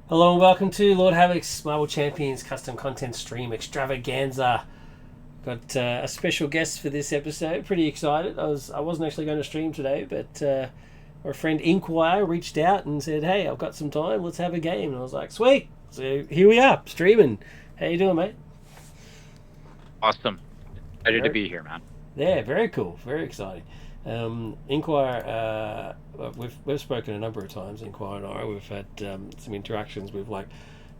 Hello and welcome to Lord Havoc's Marvel Champions custom content stream extravaganza. Got a special guest for this episode. Pretty excited. I wasn't actually going to stream today, but our friend Inkwire reached out and said, "Hey, I've got some time. Let's have a game." And I was like, "Sweet!" So here we are streaming. How you doing, mate? Awesome. Excited to Very, be here, man. yeah, very cool. Very exciting. Inquire, we've spoken a number of times. Inquire and I, we've had some interactions with like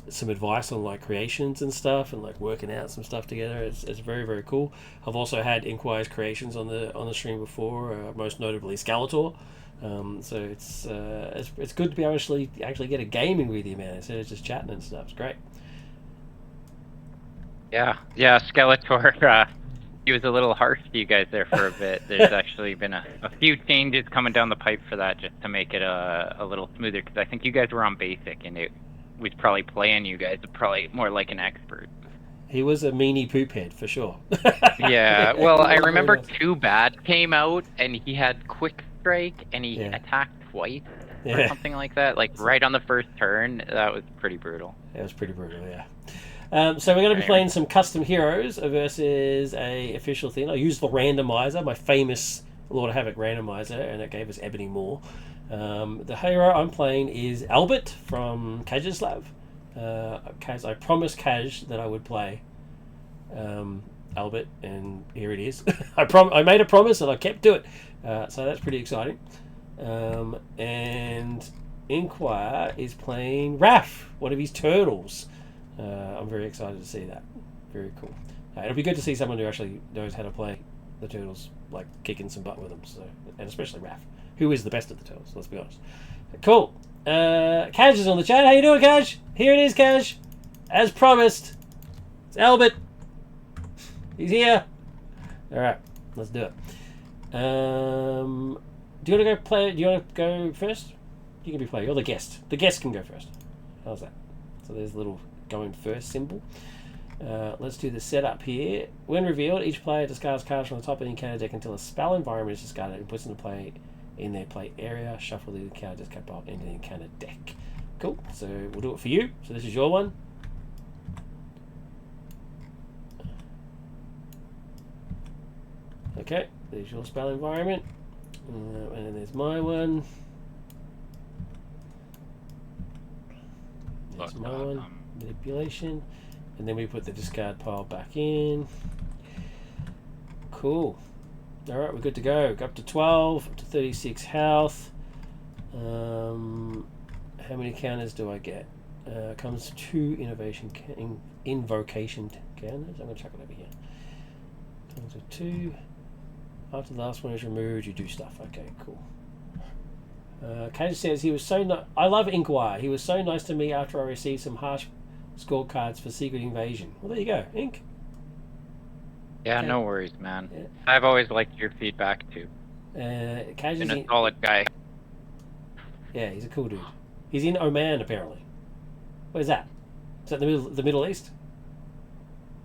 some advice on like creations and stuff, and like working out some stuff together. It's very very cool. I've also had Inquire's creations on the stream before, most notably Skeletor. So it's good to be actually get a gaming with you, man, instead of just chatting and stuff. It's great. Yeah, Skeletor. He was a little harsh to you guys there for a bit. There's actually been a few changes coming down the pipe for that, just to make it a little smoother. Because I think you guys were on basic, and it was probably playing you guys probably more like an expert. He was a meanie poop head for sure. Yeah. He Well, I was very remember nice. Too Bad came out, and he had Quick Strike, and he Yeah, attacked twice or yeah. something like that. Like right on the first turn. That was pretty brutal. It was pretty brutal, yeah. So we're going to be Anyway. playing some custom heroes versus a official thing. I used the randomizer, my famous Lord of Havoc randomizer, and it gave us Ebony Moore. The hero I'm playing is Albert from Kajaslav. Kaz, I promised Kaj that I would play Albert, and here it is. I made a promise and I kept to it. So that's pretty exciting. And Inquire is playing Raph, one of his turtles. I'm very excited to see that. Very cool. It'll be good to see someone who actually knows how to play the turtles, like kicking some butt with them. So, and especially Raph, who is the best of the turtles. Let's be honest. Cool. Kaj is on the chat. How you doing, Kaj? Here it is, Kaj. As promised, it's Albert. He's here. All right, let's do it. Do you want to go play? Do you want to go first? You can be playing. You're the guest. The guest can go first. How's that? So there's a little going first symbol. Let's do the setup here. When revealed, each player discards cards from the top of the encounter deck until a spell environment is discarded and puts into play in their play area. Shuffle the encounter discard pile into the encounter deck. Cool. So we'll do it for you. So this is your one. Okay, there's your spell environment. And then there's my one. There's my one. Manipulation. And then we put the discard pile back in. Cool. Alright, we're good to go. Go up to 12, up to 36 health. How many counters do I get? Comes 2 invocation counters. I'm going to chuck it over here. Comes with 2. After the last one is removed, you do stuff. Okay, cool. Cage says he was I love Inkwire. He was so nice to me after I received some harsh scorecards for Secret Invasion. Well, there you go, Ink. Yeah, Okay. no worries, man. Yeah. I've always liked your feedback too. Cage Been is a solid guy. Yeah, he's a cool dude. He's in Oman apparently. Where's that? Is that the Middle East?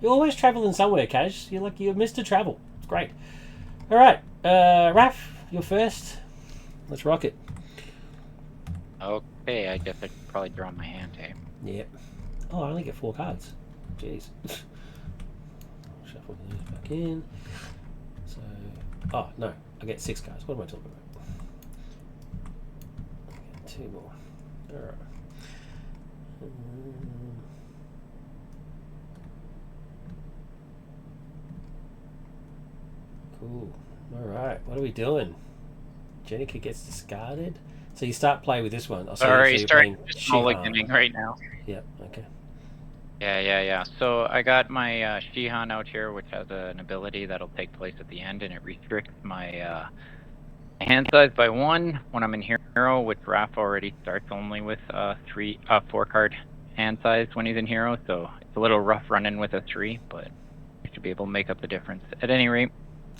You're always traveling somewhere, Cage. You're Mr. Travel. It's great. All right, Raph, you're first. Let's rock it. Okay, I guess I should probably draw my hand, hey? Yep. Oh, I only get 4 cards. Jeez. Shuffle these back in. So, oh no, I get 6 cards. What am I talking about? I get 2 more. All right. Cool. All right. What are we doing? Jenica gets discarded. So you start play with this one. Oh, Sorry, you're starting playing just Shihan. mulliganing right now. Yep. Okay. Yeah. So I got my Shihan out here, which has an ability that'll take place at the end, and it restricts my hand size by 1 when I'm in hero, which Raph already starts only with 4 card hand size when he's in hero. So it's a little rough running with a 3, but I should be able to make up the difference. At any rate,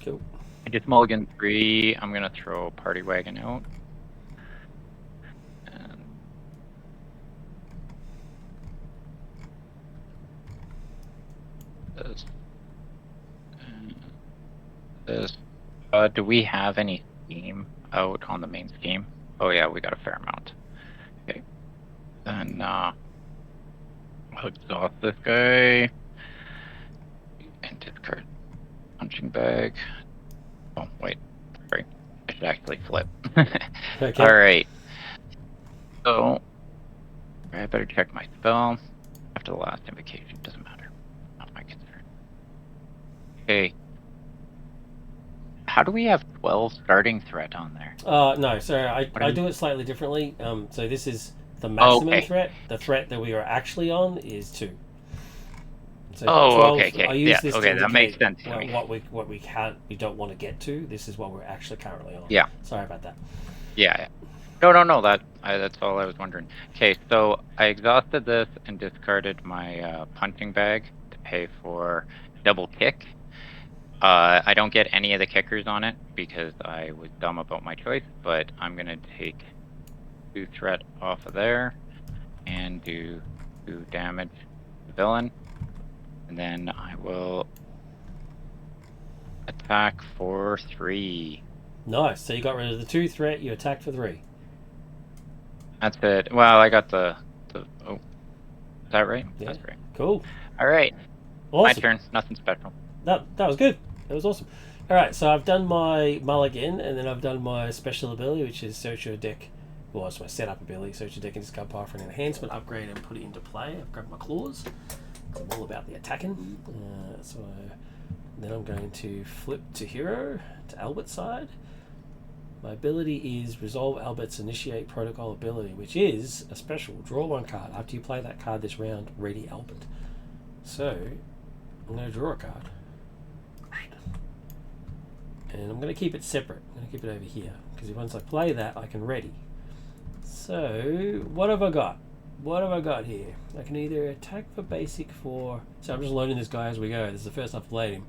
Cool. I just mulligan 3. I'm gonna throw Party Wagon out. This. Do we have any scheme out on the main scheme? Oh yeah, we got a fair amount. Okay. Then I'll exhaust this guy. And discard punching bag. Oh, wait. Sorry. I should actually flip. Okay. Alright. So, I better check my spell. After the last invocation, doesn't matter. Not my concern. Okay. How do we have 12 starting threat on there? No, so I you- do it slightly differently. So this is the maximum okay. threat. The threat that we are actually on is 2. So Oh, 12, okay. I use Yeah, this okay, to that makes indicate sense to me. what we don't want to get to. This is what we're actually currently on. Yeah. Sorry about that. Yeah. No. That's all I was wondering. Okay, so I exhausted this and discarded my punching bag to pay for double kick. I don't get any of the kickers on it because I was dumb about my choice, but I'm gonna take 2 threat off of there and do 2 damage to the villain, and then I will attack for 3. Nice. So you got rid of the 2 threat. You attacked for 3. That's it. Well, I got the. Oh, is that right? Yeah. That's right. Cool. All right. Awesome. My turn. Nothing special. That was good. That was awesome. All right. So I've done my mulligan, and then I've done my special ability, which is search your deck. Well, it's my setup ability. Search your deck and discard power for an enhancement, upgrade, and put it into play. I've grabbed my claws. I'm all about the attacking. So then I'm going to flip to hero, to Albert's side. My ability is Resolve Albert's Initiate Protocol ability, which is a special. Draw 1 card. After you play that card this round, ready Albert. So, I'm going to draw a card. And I'm going to keep it separate. I'm going to keep it over here. Because once I play that, I can ready. So, what have I got? What have I got here? I can either attack for basic for... So I'm just learning this guy as we go. This is the first I've played him.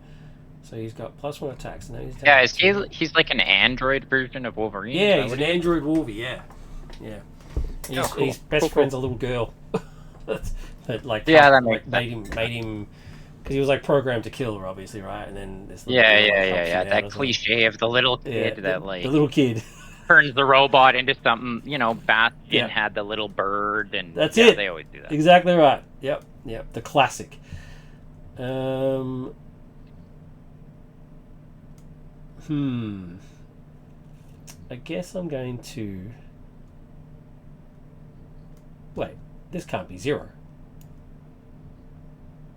So he's got +1 attacks. And now he's like an android version of Wolverine? Yeah, he's an android Wolverine, yeah. Cool. His best friend's a little girl. that like that makes made him because he was like programmed to kill her, obviously, right? And then this That cliche of the little kid the like little kid turns the robot into something. Bastion had the little bird, and that's it. They always do that. Exactly right. Yep. The classic. I guess I'm going to... Wait, this can't be 0.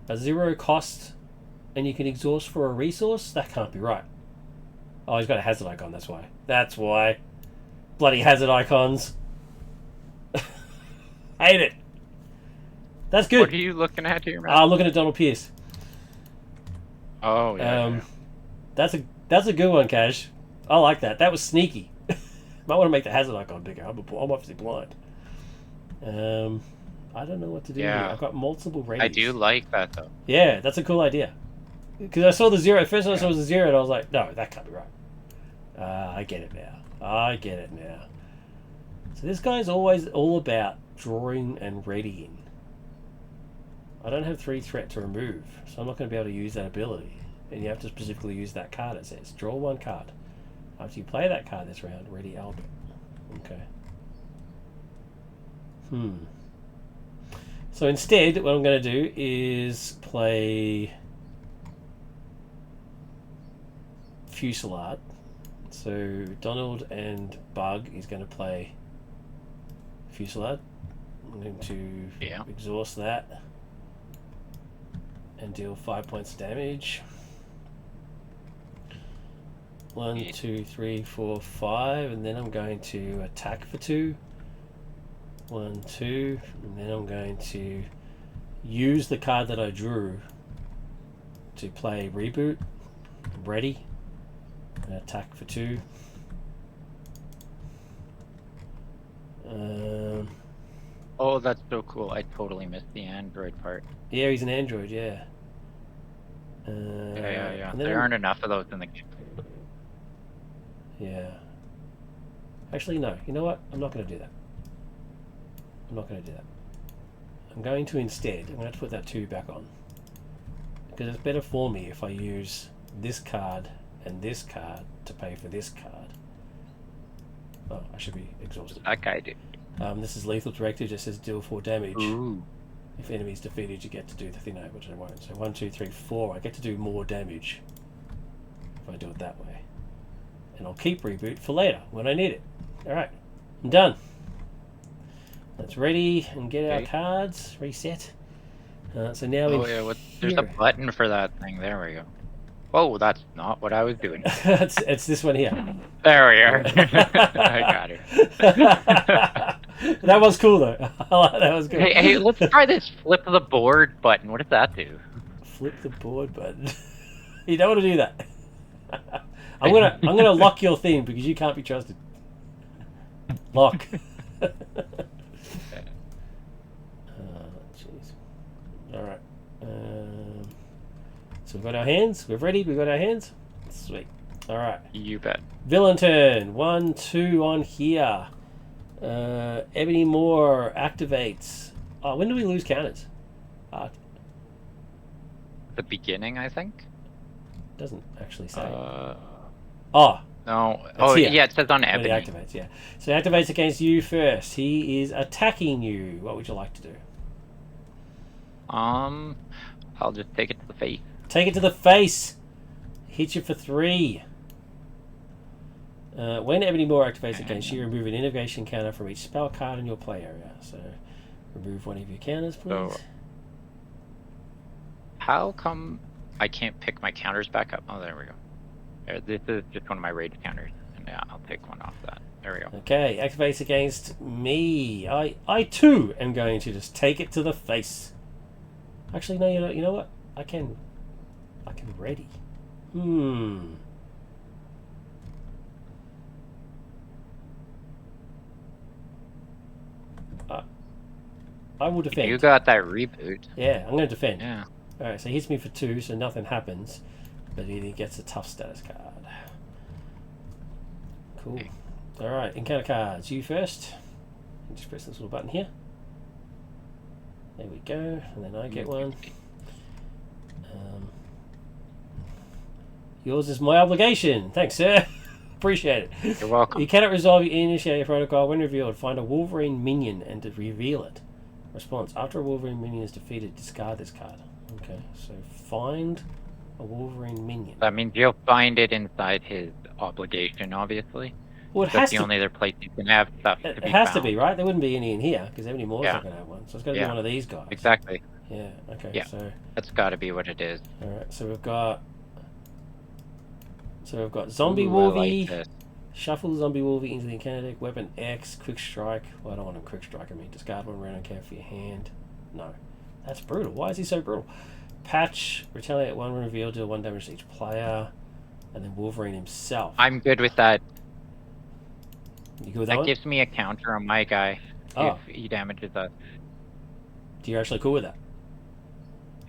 A 0 cost and you can exhaust for a resource? That can't be right. Oh, he's got a hazard icon, that's why. That's why. Bloody hazard icons. Hate it. That's good. What are you looking at here, man? I'm looking at Donald Pierce. Oh, yeah. That's a good one, Cash. I like that. That was sneaky. Might want to make the hazard icon bigger. I'm obviously blind. I don't know what to do here. I've got multiple ratings. I do like that, though. Yeah, that's a cool idea. Because I saw the 0. At first I saw it was a 0, and I was like, no, that can't be right. I get it now. So this guy's always all about drawing and readying. I don't have 3 threat to remove, so I'm not going to be able to use that ability. And you have to specifically use that card, it says. Draw 1 card. After you play that card this round, ready Albert. Okay. So instead, what I'm going to do is play Fusillade. So Donald and Bug is going to play Fusillade. I'm going to exhaust that and deal 5 points of damage. 1, 2, 3, 4, 5, and then I'm going to attack for 2. 1, 2, and then I'm going to use the card that I drew to play Reboot. Ready. And attack for 2. Oh, that's so cool. I totally missed the android part. Yeah, he's an android, yeah. Yeah. There aren't enough of those in the game. Yeah. Actually, no. You know what? I'm not going to do that. I'm going to instead, I'm going to have to put that 2 back on. Because it's better for me if I use this card and this card to pay for this card. Oh, I should be exhausted. That guy did. This is Lethal Directive, just says deal 4 damage. Ooh. If enemies defeated, you get to do the thing, which I won't. So 1, 2, 3, 4. I get to do more damage if I do it that way. And I'll keep reboot for later when I need it. Alright, I'm done. Let's ready and get our cards. Reset. So now there's a button for that thing. There we go. Whoa, that's not what I was doing. it's this one here. There we are. I got it. That was cool though. That was good. Hey, let's try this flip the board button. What does that do? Flip the board button. You don't want to do that. I'm gonna lock your thing because you can't be trusted. Lock. Jeez. All right. So we've got our hands. We're ready. We've got our hands. Sweet. All right. You bet. Villain turn. 1, 2 on here. Ebony Moore activates. Oh, when do we lose counters? The beginning, I think. Doesn't actually say. No. Oh, here. yeah, it says on Ebony. When he activates, yeah. So he activates against you first. He is attacking you. What would you like to do? I'll just take it to the face. Take it to the face. Hit you for 3. When Ebony Moore activates against you, remove an innovation counter from each spell card in your play area. So remove one of your counters, please. So, how come I can't pick my counters back up? Oh, there we go. This is just one of my rage counters. And yeah, I'll take one off that. There we go. Okay, activates against me. I too am going to just take it to the face. Actually, no, you know what? I can ready. I will defend. You got that reboot. Yeah, I'm going to defend. Yeah. Alright, so he hits me for 2, so nothing happens. But he gets a tough status card. Cool. Alright, encounter cards. You first. Just press this little button here. There we go. And then I get one. Yours is my obligation. Thanks, sir. Appreciate it. You're welcome. You cannot resolve your initiator protocol when revealed. Find a Wolverine minion and to reveal it. Response. After a Wolverine minion is defeated, discard this card. Okay, so find a Wolverine minion. That means you'll find it inside his obligation, obviously. Well, That's the only other place you can have stuff to be It has found. to be, right? There wouldn't be any in here, because Ebony Moore's not Yeah. going to have one. So it's got to be one of these guys. Exactly. Yeah, okay, Yeah. so... That's got to be what it is. Alright, so we've got Zombie Ooh, I Wolvie. like this. Shuffle Zombie Wolvie into the encounter deck. Weapon X, Quick Strike. Well, I don't want him Quick Strike. I mean, discard one random card for your hand. No. That's brutal. Why is he so brutal? Patch, retaliate 1 reveal, deal 1 damage to each player. And then Wolverine himself. I'm good with that. You good with that one? Gives me a counter on my guy Oh. if he damages us. You're actually cool with that?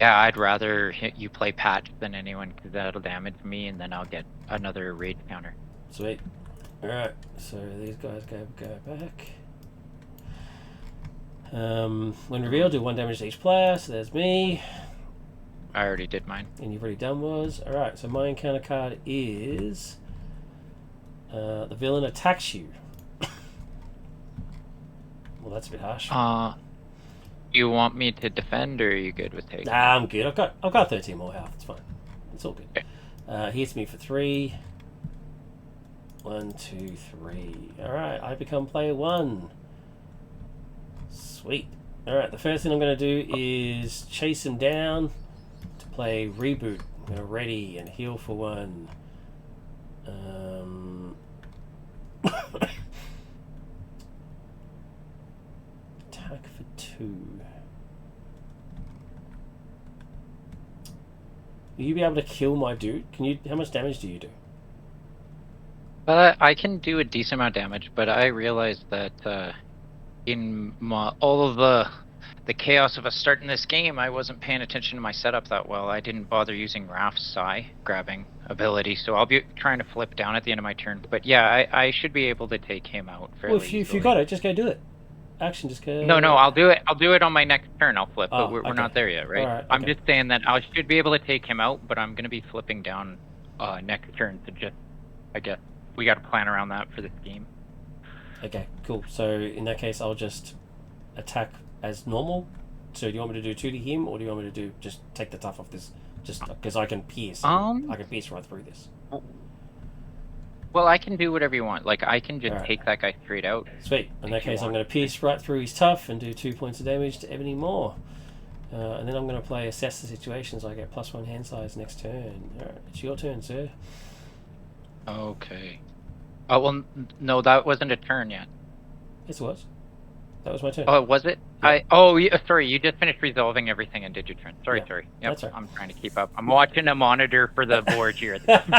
Yeah, I'd rather you play Patch than anyone because that'll damage me and then I'll get another raid counter. Sweet. Alright, so these guys go back. When revealed, do 1 damage to each player, so there's me. I already did mine. And you've already done was. Alright, so my encounter card is... the villain attacks you. Well, that's a bit harsh. You want me to defend or are you good with taking? Nah, I'm good. I've got 13 more health. It's fine. It's all good. Okay. He hits me for 3. 1, 2, 3. Alright, I become player 1. Sweet. Alright, the first thing I'm going to do is chase him down to play Reboot. I'm going to ready and heal for 1. Attack for 2. Will you be able to kill my dude? Can you? How much damage do you do? I can do a decent amount of damage, but I realized that in all of the chaos of us starting this game, I wasn't paying attention to my setup that well. I didn't bother using Raph's Psi grabbing ability, so I'll be trying to flip down at the end of my turn. But yeah, I should be able to take him out fairly Well, if you easily. got it, just go do it. Action, just go. No, I'll do it. I'll do it on my next turn. I'll flip, Oh, but we're okay. not there yet, right? All right, I'm okay. just saying that I should be able to take him out, but I'm going to be flipping down next turn to just, I guess, we got to plan around that for this game. Okay, cool. So in that case, I'll just attack as normal So do you want me to do 2 to him, or do you want me to do just take the tough off this? Just because I can pierce. I can pierce right through this. Well, I can do whatever you want. Like, I can just Alright. take that guy straight out. Sweet. In that case, I'm going to pierce right through his tough and do 2 points of damage to Ebony Moore. And then I'm going to play Assess the Situation, so I get +1 hand size next turn. Alright, it's your turn, sir. Okay. Oh, well, no, that wasn't a turn yet. Yes, it was. That was my turn. Oh, was it? Yeah. Sorry, you just finished resolving everything and did your turn. Sorry. Yeah, Yep, that's right. I'm trying to keep up. I'm watching a monitor for the board here at the same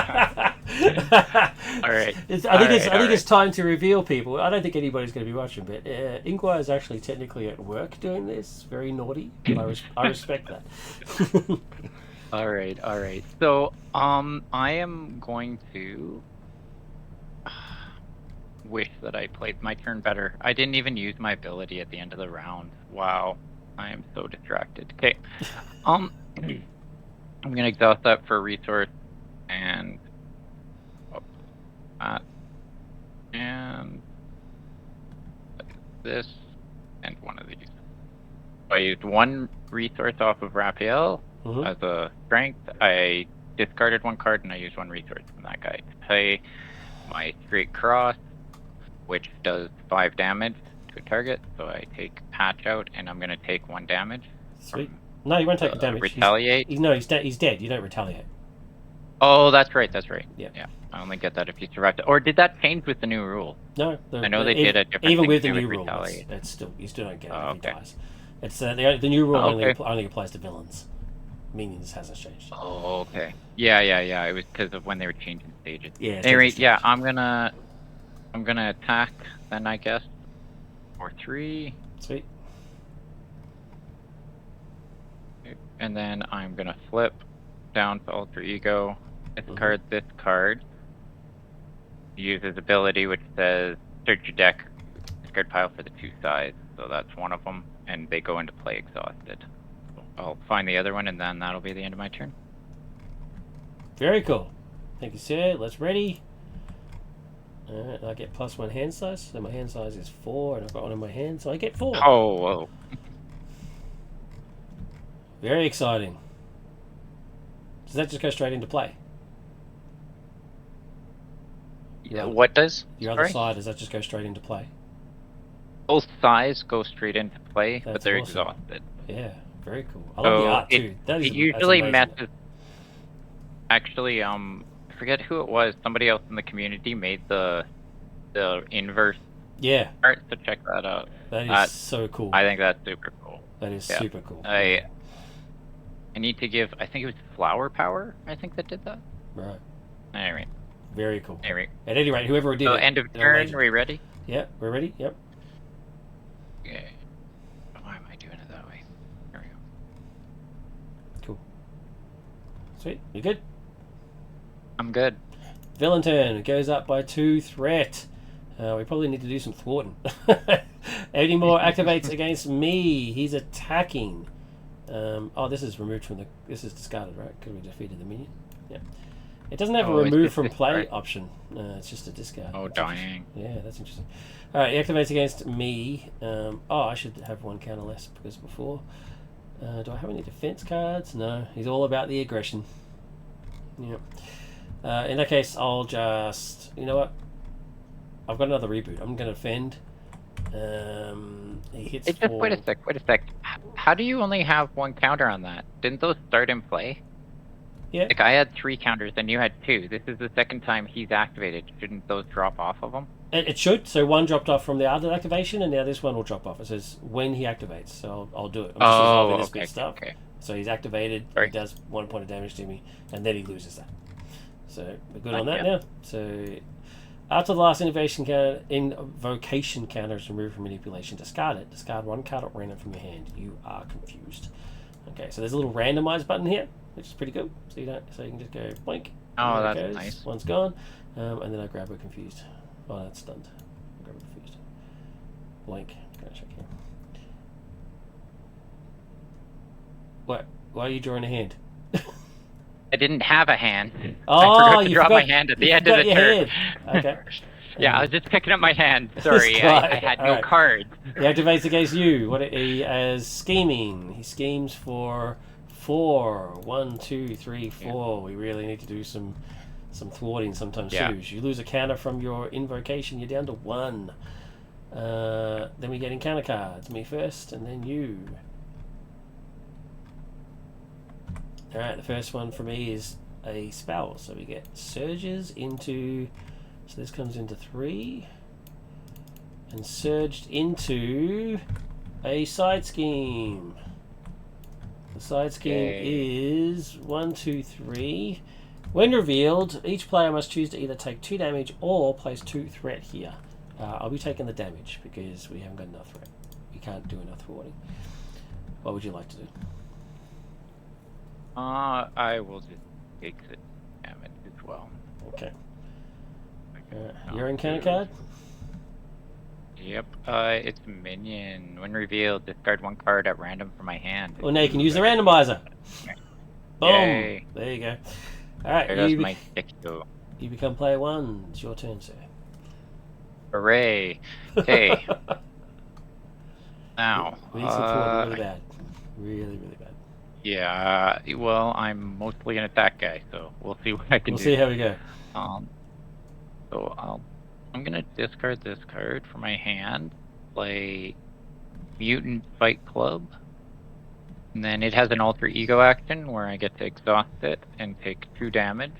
time. All right. I think it's time to reveal people. I don't think anybody's going to be watching, but Inkwire is actually technically at work doing this. Very naughty. But I respect that. All right. So, I am going to wish that I played my turn better. I didn't even use my ability at the end of the round. Wow, I am so distracted. Okay, I'm gonna exhaust that for a resource and and this and one of these. I used 1 resource off of Raphael as a strength. I discarded 1 card and I used 1 resource from that guy to play my straight cross, which does 5 damage to a target. So I take Patch out, and I'm going to take 1 damage. Sweet. No, you won't take the damage. Retaliate? He's dead. You don't retaliate. Oh, that's right. Yeah. I only get that if you survive. Or did that change with the new rule? No. I know they did a different even thing with the to new with rule, retaliate. you still don't get it if he Okay. dies. It's the new rule Okay. only applies to villains. Minions hasn't changed. Oh, okay. Yeah. It was because of when they were changing stages. Yeah. Anyway, yeah, I'm gonna attack then, I guess. For 3. Sweet. And then I'm gonna flip down to Alter Ego. Discard this card. Use his ability, which says search your deck, discard pile for the 2 sides. So that's one of them, and they go into play exhausted. So I'll find the other one, and then that'll be the end of my turn. Very cool. Thank you, sir. Let's ready. Alright, I get +1 hand size, so my hand size is 4, and I've got 1 in my hand, so I get 4. Oh, whoa. Very exciting. Does that just go straight into play? Yeah, what does? Your other side, does that just go straight into play? Both sides go straight into play, but That's they're awesome. exhausted. Yeah, very cool. I love the art too. It usually messes. Actually, I forget who it was. Somebody else in the community made the inverse Yeah, art, so check that out. that is so cool. I think that's super cool. That is super cool. I need to give. I think it was Flower Power. I think that did that. Right. Anyway. Very cool. Anyway. At any rate, whoever did So it. end of turn. Are we ready? Yeah, we're ready. Yep. Okay. Why am I doing it that way? There we go. Cool. Sweet. You good? I'm good. Villain turn. It goes up by 2 threat. We probably need to do some thwarting. Any more activates against me. He's attacking. This is removed from the. This is discarded, right? Because we defeated the minion. Yeah. It doesn't have a remove from play option. It's just a discard. Oh, dying. Yeah, that's interesting. All right, he activates against me. I should have 1 counter less because before. Do I have any defense cards? No. He's all about the aggression. Yeah. In that case, I'll just. You know what? I've got another reboot. I'm going to defend. He hits. Just wait a sec. How do you only have 1 counter on that? Didn't those start in play? Yeah. Like I had 3 counters and you had 2. This is the second time he's activated. Shouldn't those drop off of him? It should. So 1 dropped off from the other activation, and now this one will drop off. It says when he activates. So I'll do it. I'm just resolving this bit of stuff. Okay. So he's activated. Sorry. He does 1 point of damage to me, and then he loses that. So we're good on that now. So after the last invocation counter is removed from manipulation, discard it. Discard 1 card at random from your hand. You are confused. Okay. So there's a little randomize button here, which is pretty good. So you can just go blink. Oh, that's nice. 1's gone, and then I grab her confused. Oh, that's stunned. I grab her confused. Blink. Go check here. What? Why are you drawing a hand? I didn't have a hand. Oh, I forgot to you draw forgot, my hand at the end of the turn. Okay. Yeah, I was just picking up my hand. Sorry, guy. I had no Alright. cards. He activates against you. What he as scheming. He schemes for 4. 1, 2, 3, 4. We really need to do some thwarting sometime soon. You lose a counter from your invocation. You're down to 1. Then we get encounter cards. Me first, and then you. Alright, the first one for me is a spell. So we get surges into... So this comes into 3. And surged into a side scheme. The side scheme is 1, 2, 3. When revealed, each player must choose to either take 2 damage or place 2 threat here. I'll be taking the damage because we haven't got enough threat. We can't do enough thwarting. What would you like to do? I will just take the damage as well. Okay. Your encounter card? Yep. It's minion. When revealed, discard 1 card at random from my hand. Well, now you can use the randomizer. Boom. Yay. There you go. Alright, There goes my Dexto. You become player 1. It's your turn, sir. Hooray. Okay. Now. We need support really bad. Really, really bad. Yeah, well, I'm mostly an attack guy, so we'll see what I can do. We'll see how we go. So I'm gonna discard this card from my hand, play Mutant Fight Club, and then it has an alter ego action where I get to exhaust it and take 2 damage.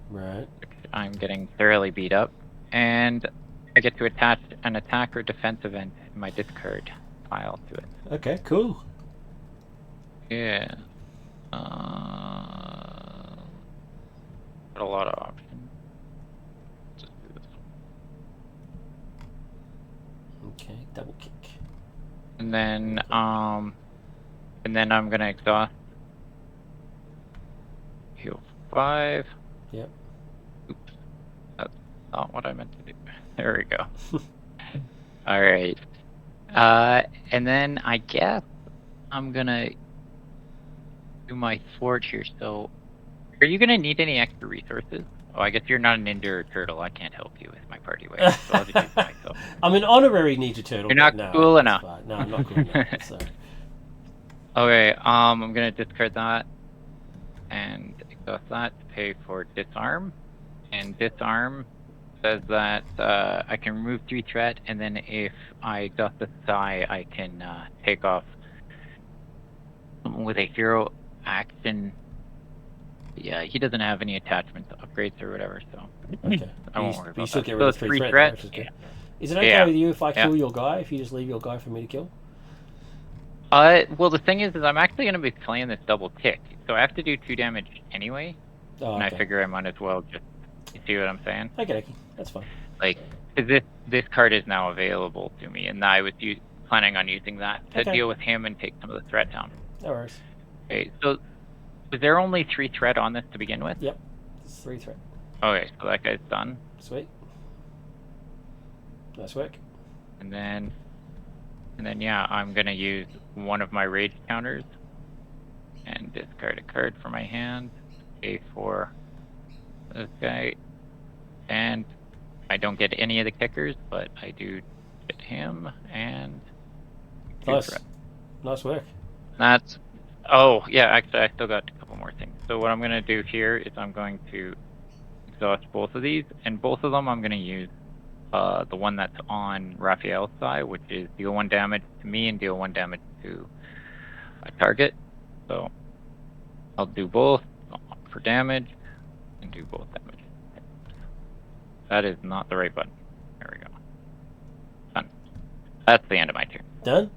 Right. I'm getting thoroughly beat up, and I get to attach an attack or defense event in my discard pile to it. Okay, cool. Yeah. Got a lot of options. Just do this one. Okay, double kick. And then I'm gonna exhaust. Heal 5. Yep. Oops. That's not what I meant to do. There we go. Alright. And then I guess I'm gonna do my thwart here. So, are you gonna need any extra resources? Oh, I guess you're not an Ender Turtle. I can't help you with my party way. So I'll just do it myself. I'm an honorary Ninja Turtle. You're not cool enough. No, I'm not cool enough. So. Okay, I'm gonna discard that and exhaust that to pay for disarm. And disarm says that I can remove 3 threat, and then if I exhaust the Psy, I can take off with a hero action. Yeah, he doesn't have any attachments, upgrades, or whatever, so Okay. I won't worry about you still that. get rid of So 3 3 threat. threat. Though, is it okay with you if I kill your guy? If you just leave your guy for me to kill? Well, the thing is I'm actually going to be playing this double tick, so I have to do 2 damage anyway. Oh, and okay. I figure I might as well just. You see what I'm saying? Okay, that's fine. Like, 'cause this card is now available to me, and I was planning on using that to deal with him and take some of the threat down. No worries. Okay, so was there only 3 threat on this to begin with? Yep, it's 3 threat. Okay, so that guy's done. Sweet. Nice work. And then yeah, I'm gonna use one of my rage counters and discard a card from my hand. Pay for this guy, and I don't get any of the kickers, but I do get him and. Nice. Nice work. That's. Oh yeah, actually, I still got a couple more things. So what I'm gonna do here is I'm going to exhaust both of these, and both of them I'm gonna use the one that's on Raphael's side, which is deal 1 damage to me and deal 1 damage to a target. So I'll do both for damage and do both damage. That is not the right button. There we go. Done. That's the end of my turn. Done?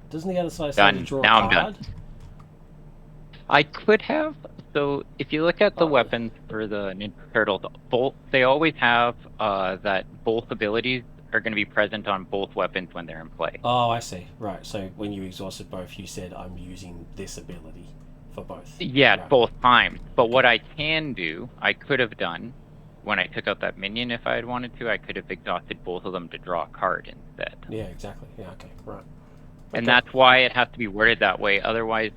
Doesn't the other side say to draw Now a I'm card? done. I could have. So if you look at the weapons for the Ninja Turtles, they always have that both abilities are going to be present on both weapons when they're in play. Oh, I see. Right. So when you exhausted both, you said I'm using this ability for both. Yeah, right. Both times. But what I can do, I could have done when I took out that minion. If I had wanted to, I could have exhausted both of them to draw a card instead. Yeah, exactly. Yeah. Okay. Right. And that's why it has to be worded that way. Otherwise,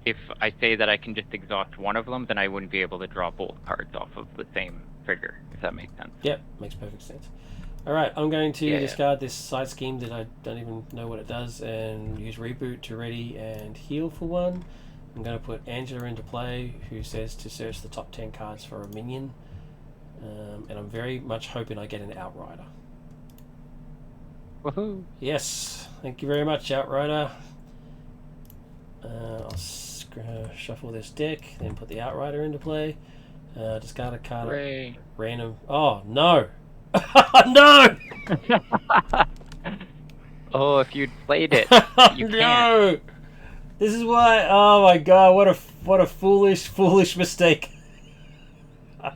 if I say that I can just exhaust one of them, then I wouldn't be able to draw both cards off of the same trigger, if that makes sense. Yep, makes perfect sense. All right, I'm going to Yeah. discard this side scheme that I don't even know what it does and use reboot to ready and heal for one. I'm going to put Angela into play, who says to search the top 10 cards for a minion. And I'm very much hoping I get an Outrider. Woohoo! Yes, thank you very much, Outrider. I'll shuffle this deck, then put the Outrider into play. Discard a card. Hooray! Random. Oh, no! No! Oh, if you'd played it, you No! can't. This is why. Oh my god! What a foolish mistake.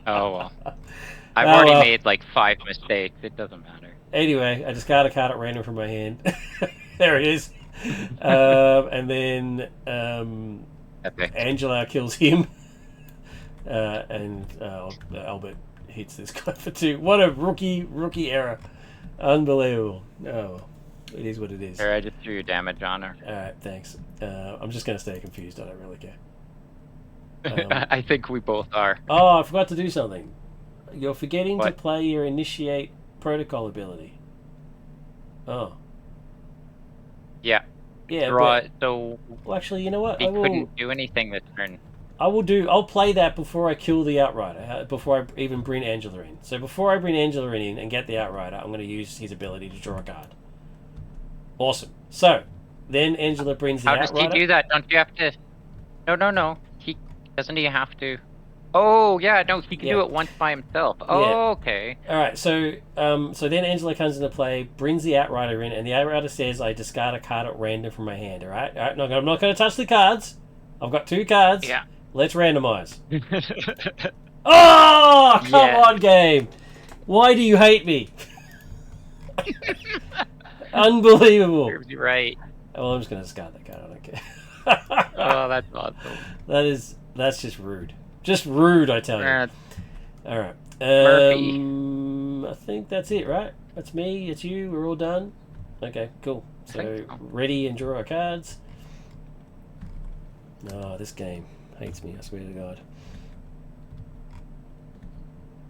Oh well. I've already made like 5 mistakes. It doesn't matter. Anyway, I discard a card at random from my hand. There it is. And then Epic. Angela kills him. And Albert hits this guy for 2. What a rookie error. Unbelievable. Oh, well. It is what it is. Here, I just threw your damage on her. Alright, thanks. I'm just going to stay confused. I don't really care. I think we both are. Oh, I forgot to do something. You're forgetting to What? play your initiate protocol ability. Oh. Yeah. Yeah, Draw. but, So well, actually, you know what? he couldn't do anything this turn. I'll play that before I kill the Outrider, before I even bring Angela in. So before I bring Angela in and get the Outrider, I'm going to use his ability to draw a card. Awesome. So, then Angela brings the How Outrider. does he do that? Don't you have to? No. Doesn't he have to? Oh yeah, no, he can do it once by himself. Oh, okay. All right, so then Angela comes into play, brings the Outrider in, and the Outrider says, "I discard a card at random from my hand." All right. No, I'm not going to touch the cards. I've got 2 cards. Yeah. Let's randomize. Oh, come Yeah. on, game. Why do you hate me? Unbelievable. Serves you right. Well, I'm just going to discard that card. I don't care. Oh, that's awesome. That's just rude. Just rude, I tell you. All right. Murphy. I think that's it, right? That's me. It's you. We're all done. Okay, cool. So ready and draw our cards. Oh, this game hates me. I swear to God.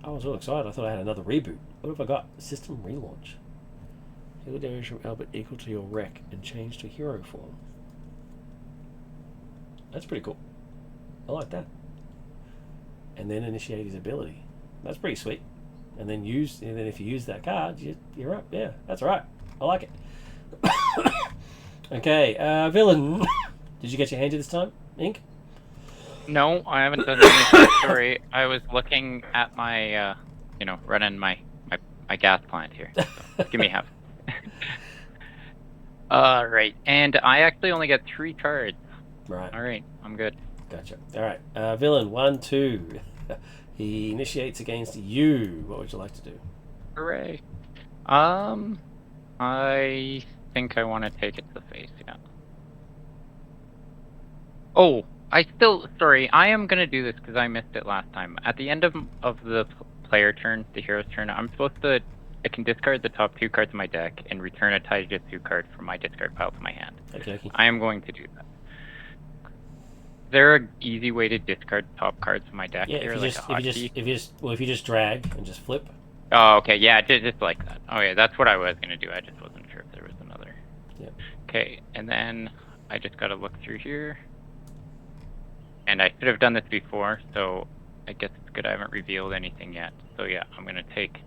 I was all excited. I thought I had another reboot. What have I got? System relaunch. Heal damage from Albert equal to your wreck and change to hero form. That's pretty cool. I like that. And then initiate his ability. That's pretty sweet. And then if you use that card, you're up. Yeah, that's right. I like it. Okay, villain. Did you get your hand to this time, Ink? No, I haven't done anything. Sorry, I was looking at my, running my gas plant here. So give me half. Right, and I actually only got 3 cards. Right. All right, I'm good. Gotcha. All right, villain 1, 2. He initiates against you. What would you like to do? Hooray. I think I want to take it to the face, yeah. Oh, sorry, I am going to do this because I missed it last time. At the end of the player turn, the hero's turn, I can discard the top 2 cards of my deck and return a Taijutsu card from my discard pile to my hand. Okay. I am going to do that. Is there an easy way to discard top cards from my deck? Yeah, here, if you just drag and just flip. Oh, okay, yeah, just like that. Oh, yeah, that's what I was going to do. I just wasn't sure if there was another. Yeah. Okay, and then I just got to look through here. And I should have done this before, so I guess it's good I haven't revealed anything yet. So yeah, I'm going to take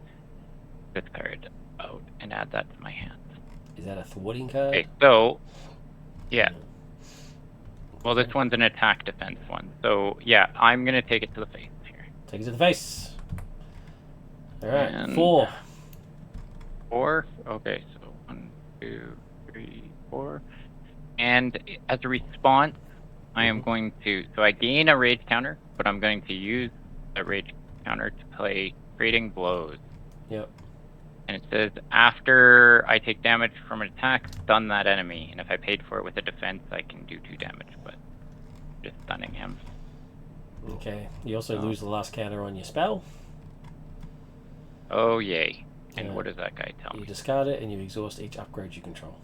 this card out and add that to my hand. Is that a thwarting card? Okay, so, yeah. Well, this one's an attack defense one. So, yeah, I'm going to take it to the face here. Take it to the face. All right, And 4. 4? Okay, so 1, 2, 3, 4. And as a response, I am going to... So I gain a rage counter, but I'm going to use a rage counter to play Trading Blows. Yep. And it says, after I take damage from an attack, stun that enemy. And if I paid for it with a defense, I can do 2 damage, but just stunning him. Okay. You also lose the last counter on your spell. Oh, yay. And what does that guy tell me? You discard it and you exhaust each upgrade you control.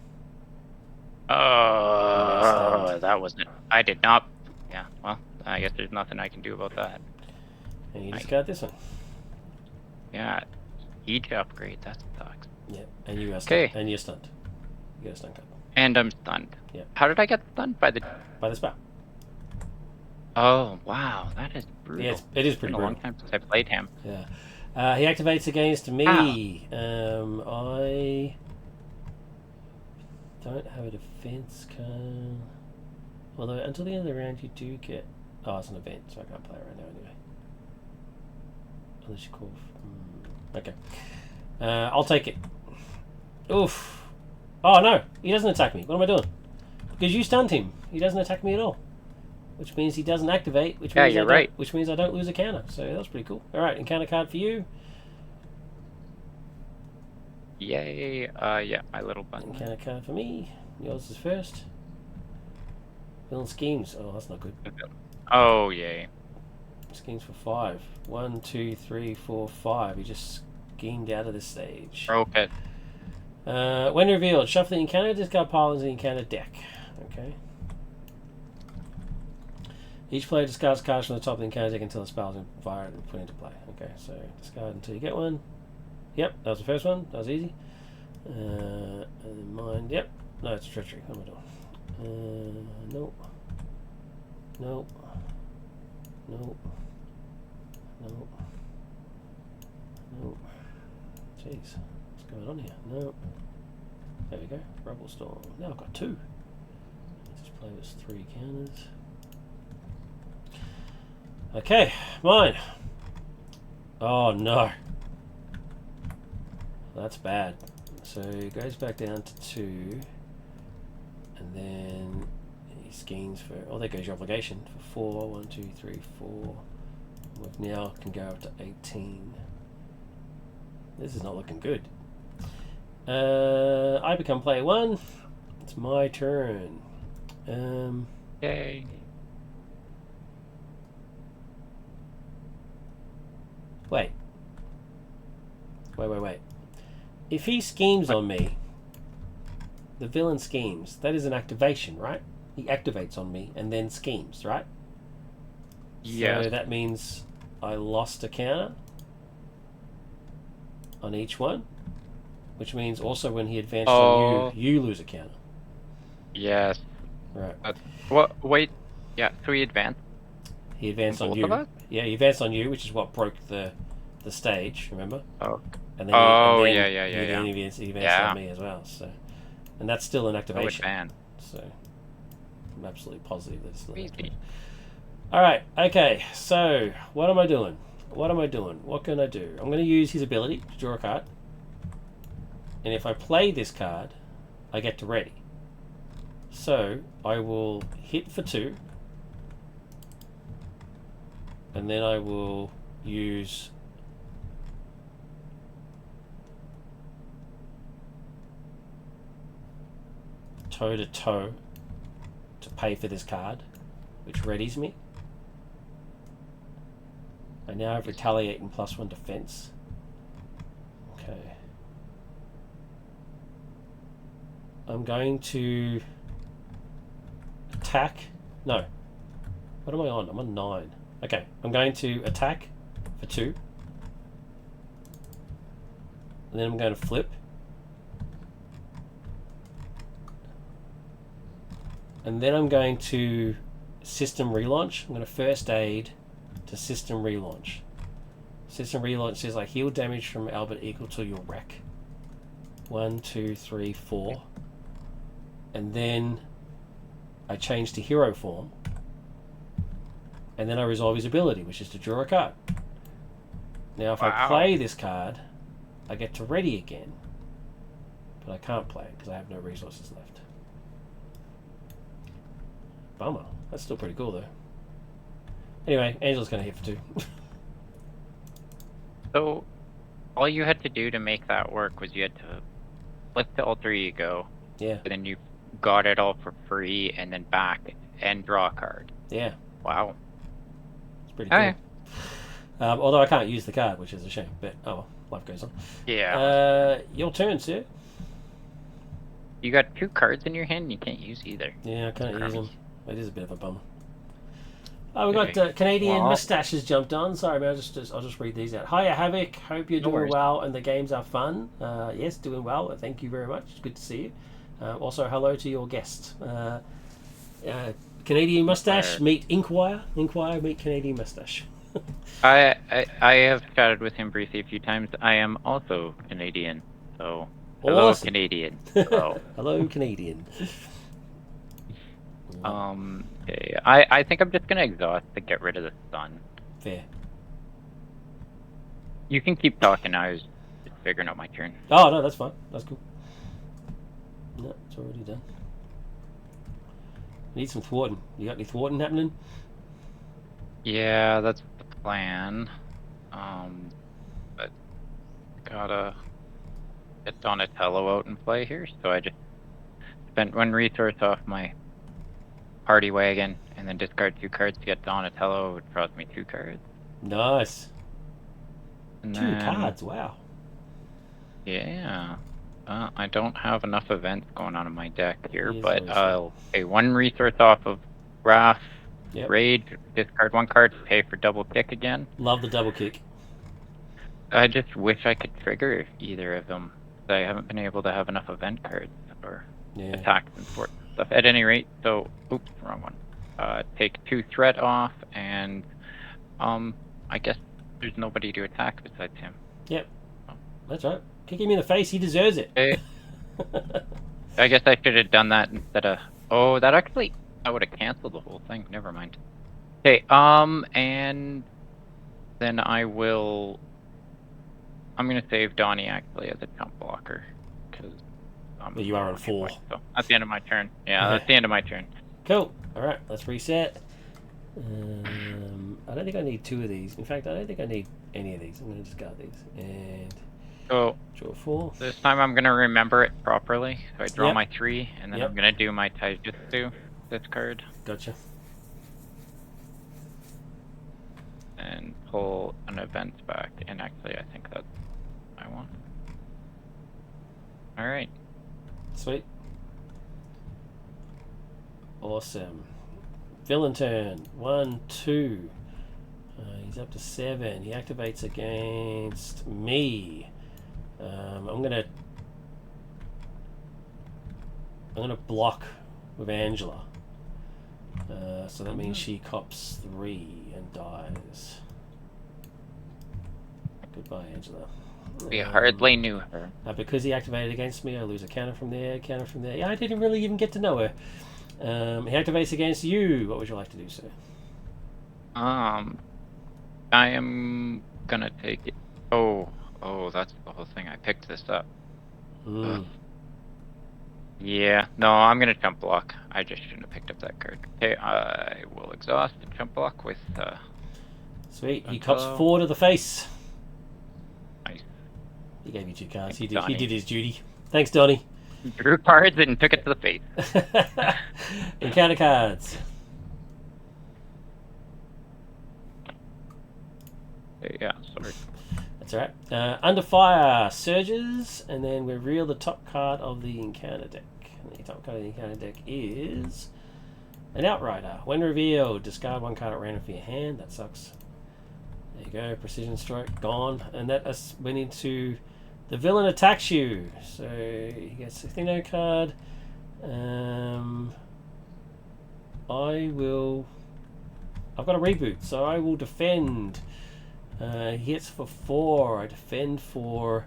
Oh, that wasn't... I did not... Yeah, well, I guess there's nothing I can do about that. And you discard this one. Yeah. Each upgrade. That sucks. Yeah, and you are Okay. stunned. And you're stunned. You got a stun card. And I'm stunned. Yeah. How did I get stunned? By the spell. Oh, wow. That is brutal. Yeah, it is It's pretty been a long brutal. time since I played him. Yeah. He activates against me. I don't have a defense card. Although until the end of the round you do get... Oh, it's an event, so I can't play it right now anyway. Unless you call... Okay. I'll take it. Oof. Oh, no. He doesn't attack me. What am I doing? Because you stunned him. He doesn't attack me at all. Which means he doesn't activate. Which means you're right. Which means I don't lose a counter. So that's pretty cool. All right, encounter card for you. Yay. Yeah, my little button. Encounter card for me. Yours is first. Villain schemes. Oh, that's not good. Oh, yay. Schemes for 5. 1, 2, 3, 4, 5. He just schemed out of this stage. Broke it. When revealed, shuffle the encounter discard pile into the encounter deck. Okay. Each player discards cards from the top of the encounter deck until the spell is fired and put into play. Okay, so discard until you get one. Yep, that was the first one. That was easy. And then mine. Yep. No, it's treachery. What am I doing? Nope. Nope. Nope. Nope. Nope. Jeez. What's going on here? Nope. There we go. Rubble Storm. Now I've got 2. Just play with 3 counters. Okay, mine. Oh no. That's bad. So it goes back down to 2. And then he schemes for... Oh, there goes your obligation. For 4. 1, 2, 3, 4. We now can go up to 18. This is not looking good. I become player 1. It's my turn. Yay. Wait. If he schemes on me, the villain schemes, that is an activation, right? He activates on me and then schemes, right? Yeah. So that means I lost a counter on each one, which means also when he advances on you, you lose a counter. Yes. Right. What? Wait. Yeah. So he advanced. He advanced on Both you. of us? Yeah, he advanced on you, which is what broke the stage. Remember? Oh. And then Yeah. he advanced on me as well. So, and that's still an activation. So, I'm absolutely positive that it's still an activation. All right. Okay. So, what am I doing? What can I do? I'm going to use his ability to draw a card. And if I play this card, I get to ready. So, I will hit for 2. And then I will use toe-to-toe to pay for this card, which readies me. I now have retaliate and +1 defense. Okay. I'm going to attack. No. What am I on? I'm on 9. Okay, I'm going to attack for 2. And then I'm going to flip. And then I'm going to system relaunch. I'm going to first aid to system relaunch. System relaunch says I heal damage from Albert equal to your wreck. 1, 2, 3, 4. And then I change to hero form. And then I resolve his ability, which is to draw a card. Now, if I play this card, I get to ready again. But I can't play it because I have no resources left. Bummer. That's still pretty cool, though. Anyway, Angela's going to hit for 2. So, all you had to do to make that work was you had to flip the alter ego. Yeah. And then you got it all for free, and then back and draw a card. Yeah. Wow. Pretty cool. Although I can't use the card, which is a shame, but oh well, life goes on. Yeah. Your turn, sir. You got 2 cards in your hand and you can't use either. Yeah, I can't use them. It is a bit of a bummer. Oh, we got Canadian Well, Mustache has jumped on. Sorry, man. I'll just read these out. Hiya, Havoc. Hope you're No doing worries. well and the games are fun. Yes, doing well. Thank you very much. It's good to see you. Also, hello to your guest. Canadian Mustache, meet Inkwire. Inkwire, meet Canadian Mustache. I have chatted with him briefly a few times. I am also Canadian, so hello, Awesome. Canadian. Hello. Hello, Canadian. Okay. I think I'm just gonna exhaust to get rid of the sun. Fair. You can keep talking. I was just figuring out my turn. Oh, no, that's fine. That's cool. No, it's already done. Need some thwarting. You got any thwarting happening? Yeah, that's the plan. But gotta get Donatello out and play here, so I just spent 1 resource off my party wagon and then discard 2 cards to get Donatello, which draws me 2 cards. Nice. And 2 then, cards, wow. Yeah. I don't have enough events going on in my deck here, He is but always I'll pay 1 resource off of Wrath, Yep. Raid, discard 1 card, pay for double kick again. Love the double kick. I just wish I could trigger either of them. I haven't been able to have enough event cards or attacks and sort of stuff. At any rate, so oops, wrong one. Take 2 threat off, and I guess there's nobody to attack besides him. Yep. That's right. Kick him in the face. He deserves it. Okay. I guess I should have done that instead of. Oh, that actually. I would have canceled the whole thing. Never mind. Okay. And then I will. I'm gonna save Donnie actually as a jump blocker because. You are on 4. So that's the end of my turn. Yeah, that's the end of my turn. Cool. All right. Let's reset. I don't think I need 2 of these. In fact, I don't think I need any of these. I'm gonna discard these and. So draw 4. this time I'm gonna remember it properly. So I draw Yep. my 3, and then I'm gonna do my Taijutsu. This card. Gotcha. And pull an event back. And actually, I think that's what I want. All right. Sweet. Awesome. Villain turn. 1, 2. He's up to 7. He activates against me. I'm gonna block with Angela. So that means she cops 3 and dies. Goodbye, Angela. We hardly knew her. Because he activated against me, I lose a counter from there, Yeah, I didn't really even get to know her. He activates against you. What would you like to do, sir? I am gonna take it. Oh, that's the whole thing. I picked this up. Yeah, no, I'm gonna jump block. I just shouldn't have picked up that card. Okay, I will exhaust and jump block with. Sweet. He cops 4 to the face. Nice. He gave you 2 cards. He did his duty. Thanks, Donnie. Drew cards and took it to the face. Encounter cards. Yeah, sorry. That's alright. Under fire, surges, and then we reveal the top card of the encounter deck. And the top card of the encounter deck is an Outrider. When revealed, discard 1 card at random from your hand. That sucks. There you go. Precision strike gone, and that went into the villain attacks you. So he gets a Thino card. I've got a reboot, so I will defend. He hits for 4. I defend for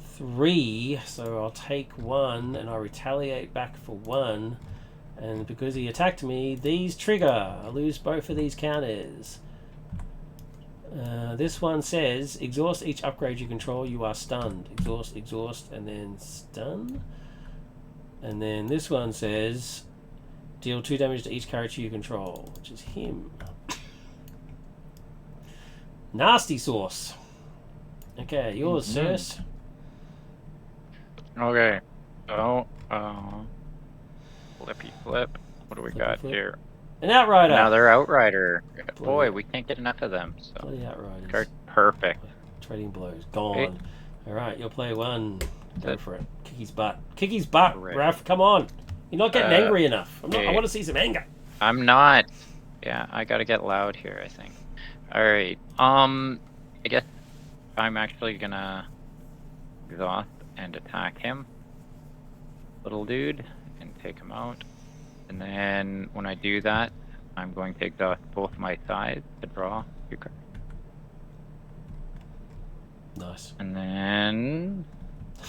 3, so I'll take 1 and I retaliate back for 1. And because he attacked me, these trigger. I lose both of these counters. This one says, exhaust each upgrade you control, you are stunned. Exhaust, and then stun. And then this one says, deal 2 damage to each character you control, which is him. Nasty sauce. Okay, yours, Sirs. Okay. So, flippy flip. What do we got here? An Outrider. Another Outrider. Boy, we can't get enough of them. So. Bloody Outriders. Card perfect. Trading blows. Gone. Okay. Alright, you'll play 1. Go for it. Kick his butt. Kick his butt, Right. Raph. Come on. You're not getting angry enough. I want to see some anger. I'm not. Yeah, I gotta get loud here, I think. Alright, I guess I'm actually gonna exhaust and attack him. Little dude, and take him out. And then when I do that, I'm going to exhaust both my sides to draw 2 cards. Nice. And then...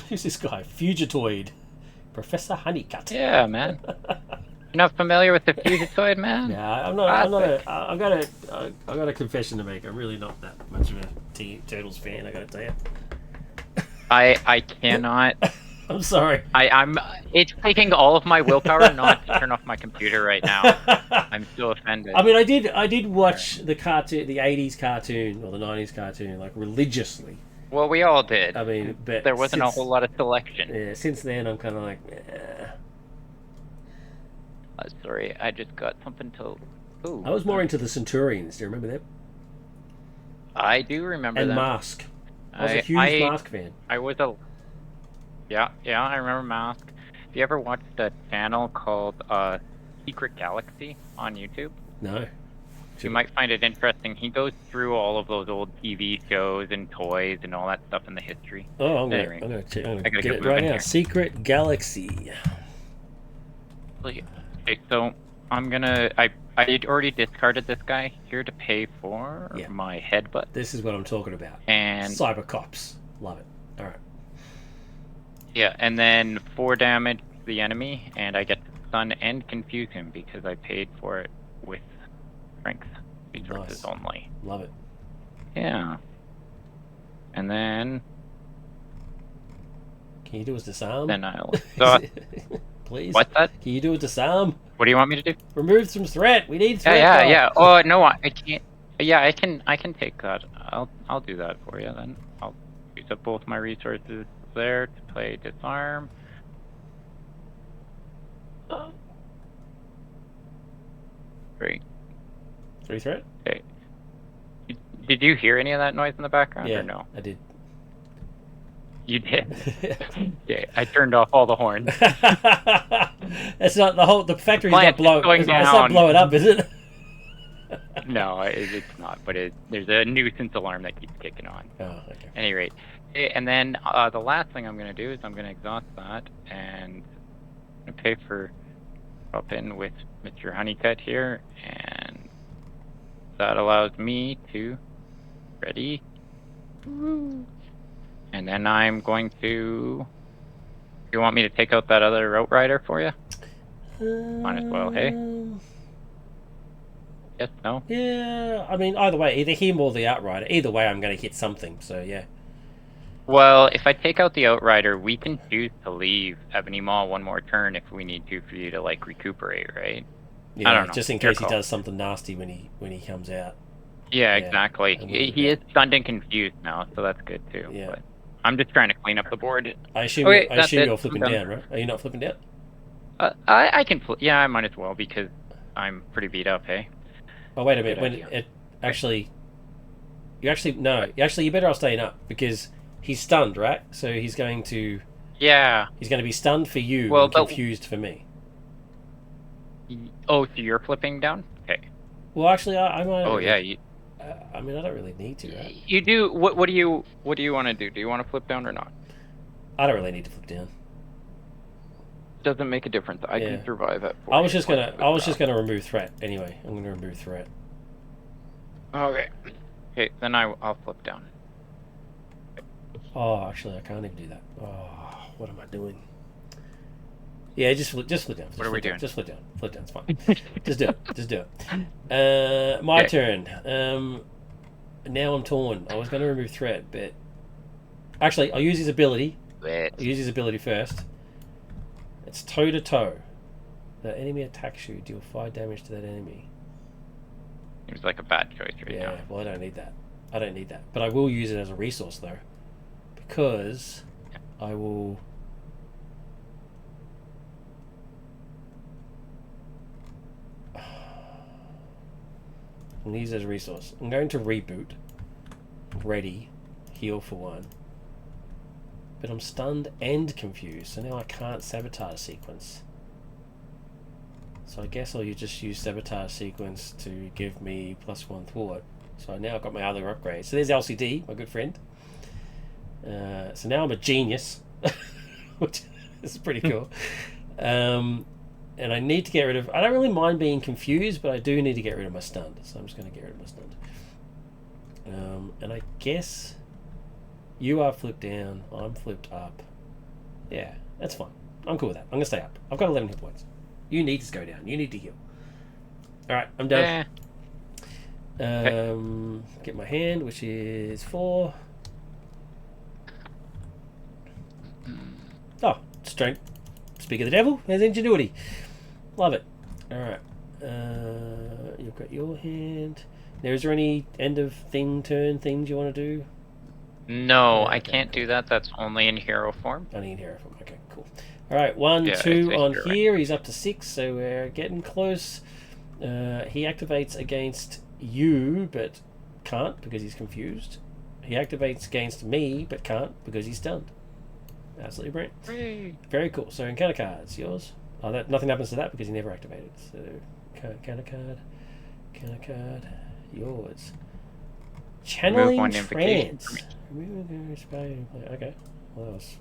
Who's this guy? Fugitoid. Professor Honeycutt. Yeah, man. You're not familiar with the Fugitoid, man? Yeah, I'm not. I've got a confession to make. I'm really not that much of a Turtles fan. I got to tell you. I cannot. I'm sorry. I'm. It's taking all of my willpower not to turn off my computer right now. I'm still offended. I mean, I did watch the cartoon, the '80s cartoon or the '90s cartoon, like religiously. Well, we all did. I mean, but there wasn't a whole lot of selection. Yeah. Since then, I'm kind of like. Sorry, I just got something to. Ooh. I was more into the Centurions. Do you remember them? I do remember and them. Mask. I was a huge Mask fan. I was a. Yeah, I remember Mask. Have you ever watched a channel called Secret Galaxy on YouTube? No. You might find it interesting. He goes through all of those old TV shows and toys and all that stuff in the history. Oh, I'm gonna get it right now. Here. Secret Galaxy. Okay, so I'm gonna. I already discarded this guy here to pay for my headbutt. This is what I'm talking about. And Cyber Cops, love it. All right. Yeah, and then 4 damage to the enemy, and I get to stun and confuse him because I paid for it with strength resources only. Love it. Yeah. And then... Can you do a disarm? Then I'll... Please? What's that? Can you do a disarm? What do you want me to do? Remove some threat. We need threat. Yeah. Oh, no, I can't... Yeah, I can take that. I'll do that for you then. I'll use up both my resources there to play disarm. Great. 3 threat? Okay. Did you hear any of that noise in the background or no? I did. You did? Yeah, I turned off all the horns. It's not the factory's not blowing. It's not blowing up, is it? No, it's not. But there's a nuisance alarm that keeps kicking on. Oh, okay. At any rate, and then the last thing I'm going to do is I'm going to exhaust that and I'm going to pay for up in with Mr. Honeycutt here, and that allows me to ready. And then I'm going to. You want me to take out that other Outrider for you? Might as well, hey? Yes, no? Yeah, I mean, either way, either him or the Outrider. Either way, I'm going to hit something, so yeah. Well, if I take out the Outrider, we can choose to leave Ebony Maw one more turn if we need to for you to, like, recuperate, right? Yeah, I don't know. Just in case he does something nasty when he comes out. Yeah, exactly. He is stunned and confused now, so that's good, too. Yeah. But I'm just trying to clean up the board. I assume you're flipping down, right? Are you not flipping down? I can flip. Yeah, I might as well because I'm pretty beat up, hey? Oh, wait a minute. You better off staying up because he's stunned, right? So he's going to... Yeah. He's going to be stunned for you and confused for me. Oh, so you're flipping down? Okay. Well, actually, I might... Oh, yeah. I mean, I don't really need to, right? You do... What do you want to do? Do you want to flip down or not? I don't really need to flip down. Doesn't make a difference. I can survive that. I was just gonna remove threat anyway. I'm gonna remove threat. Okay. Okay, then I'll flip down. Oh, actually, I can't even do that. Oh, what am I doing? Yeah, just flip down. What are we doing? Just flip down. Flip down. It's fine. Just do it. My turn. Now I'm torn. I was gonna remove threat, but actually, I'll use his ability. I'll use his ability first. It's toe to toe. The enemy attacks you. Deal 5 damage to that enemy. Seems like a bad choice right now. Yeah, well, I don't need that. But I will use it as a resource though, because I will. I'm gonna use it as a resource. I'm going to reboot. Ready, heal for 1. But I'm stunned and confused, so now I can't sabotage a sequence. So I guess I'll just use Sabotage Sequence to give me +1 thwart. So now I've got my other upgrade. So there's LCD, my good friend. So now I'm a genius, which is pretty cool. And I need to get rid of... I don't really mind being confused, but I do need to get rid of my stunned. So I'm just going to get rid of my stunned. And I guess you are flipped down, I'm flipped up. Yeah, that's fine. I'm cool with that. I'm going to stay up. I've got 11 hit points. You need to go down. You need to heal. Alright, I'm done. Get my hand, which is 4. Oh, strength. Speak of the devil, there's ingenuity. Love it. Alright. You've got your hand. Now, is there any end of turn things you want to do? No, I can't do that. That's only in hero form. Only in hero form. Okay, cool. Alright, 1, 2 on here. Right. He's up to 6, so we're getting close. He activates against you, but can't because he's confused. He activates against me, but can't because he's stunned. Absolutely brilliant. Hey. Very cool. So encounter cards, yours. Oh, nothing happens to that because he never activated. So counter card, yours. Channeling trance. Okay. Well, that was...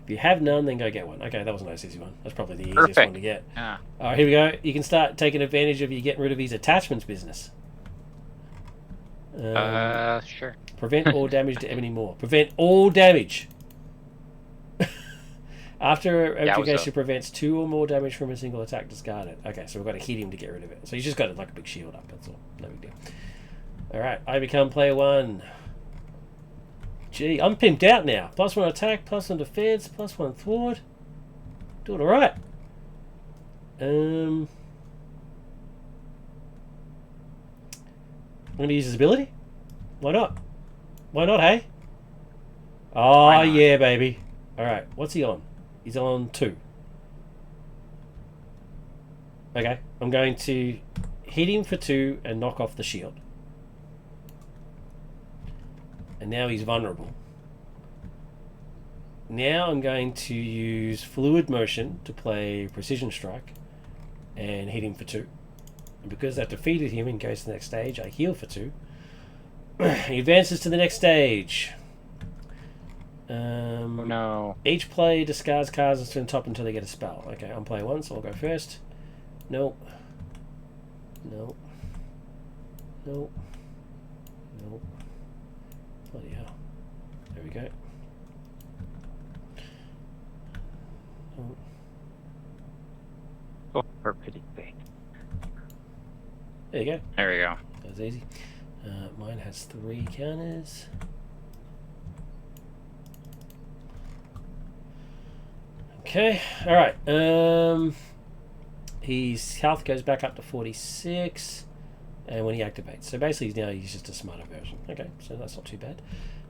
If you have none, then go get one. Okay, that was a nice easy one. That's probably the easiest one to get. Yeah. All right, here we go. You can start taking advantage of you getting rid of his attachments business. Sure. Prevent all damage to Ebony Moore. Prevent all damage. After education prevents 2 or more damage from a single attack discarded. Okay, so we've got to hit him to get rid of it. So he's just got like a big shield up, that's all. No big deal. Alright, I become player 1. Gee, I'm pimped out now. +1 attack, +1 defense, +1 thwart. Doing alright. I'm going to use his ability. Why not? Why not, hey? Oh, yeah, baby. Alright, what's he on? He's on 2. Okay, I'm going to hit him for 2 and knock off the shield. And now he's vulnerable. Now I'm going to use Fluid Motion to play Precision Strike and hit him for 2. And because that defeated him and goes to the next stage, I heal for 2. He advances to the next stage. Oh no. Each player discards cards to the top until they get a spell. Okay, I'm player 1, so I'll go first. Nope. Nope. Nope. Nope. Bloody hell. There we go. Oh. Oh, for pity's sake. There you go. There we go. That was easy. Mine has 3 counters. Okay, alright. His health goes back up to 46, and when he activates. So basically now he's just a smarter version. Okay, so that's not too bad.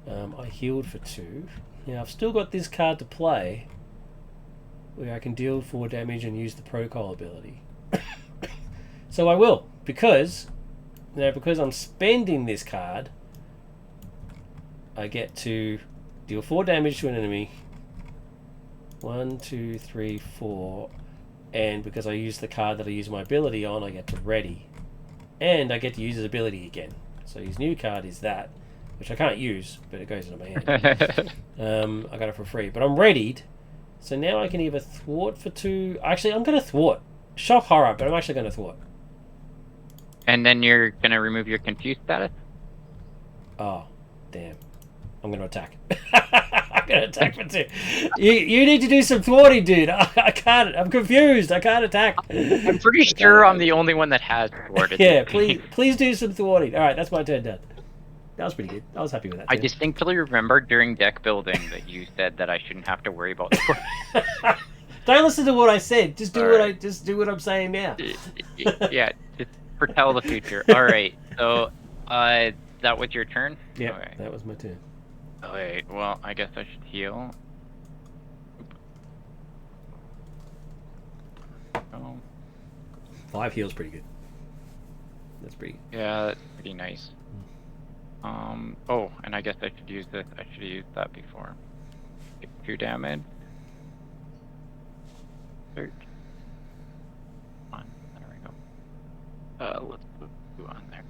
I healed for 2. Now I've still got this card to play, where I can deal 4 damage and use the protocol ability. So I will, because I'm spending this card, I get to deal 4 damage to an enemy. 1, 2, 3, 4, and because I use the card that I use my ability on, I get to ready, and I get to use his ability again. So his new card is that, which I can't use, but it goes into my hand. I got it for free, but I'm readied. So now I can either thwart for 2. Actually, I'm going to thwart. Shock horror, but I'm actually going to thwart. And then you're going to remove your confused status? Oh, damn. I'm going to attack. I'm going to attack for 2. You need to do some thwarting, dude. I can't. I'm confused. I can't attack. I'm pretty sure I'm the only one that has thwarted. Yeah, please do some thwarting. All right, that's my turn done. That was pretty good. I was happy with that. I distinctly remember during deck building that you said that I shouldn't have to worry about thwarting. Don't listen to what I said. Just do what I'm saying now. Yeah, just foretell the future. All right. So, that was your turn? Yeah, okay. That was my turn. Alright, well, I guess I should heal. Oh. 5 heals pretty good. That's pretty good. Yeah, that's pretty nice. Oh, and I guess I should use this. I should have used that before. 2 damage. 13. Let's put you on there.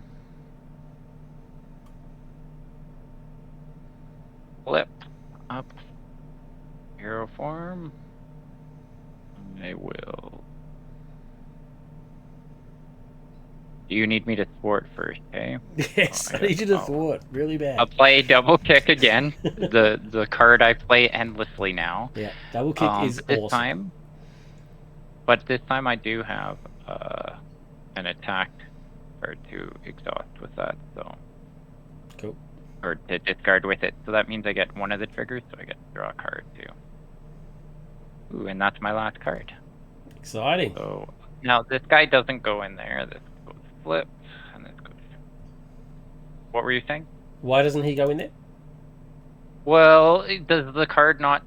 Flip up hero form. I will. Do you need me to thwart first, okay? Yes, I need you to thwart really bad. I'll play double kick again. the card I play endlessly now. Yeah, double kick is awesome. But this time I do have an attack card to exhaust with that, so. Cool. Or to discard with it. So that means I get one of the triggers, so I get to draw a card too. Ooh, and that's my last card. Exciting. So now this guy doesn't go in there. This goes flip, and this goes. What were you saying? Why doesn't he go in there? Well, does the card not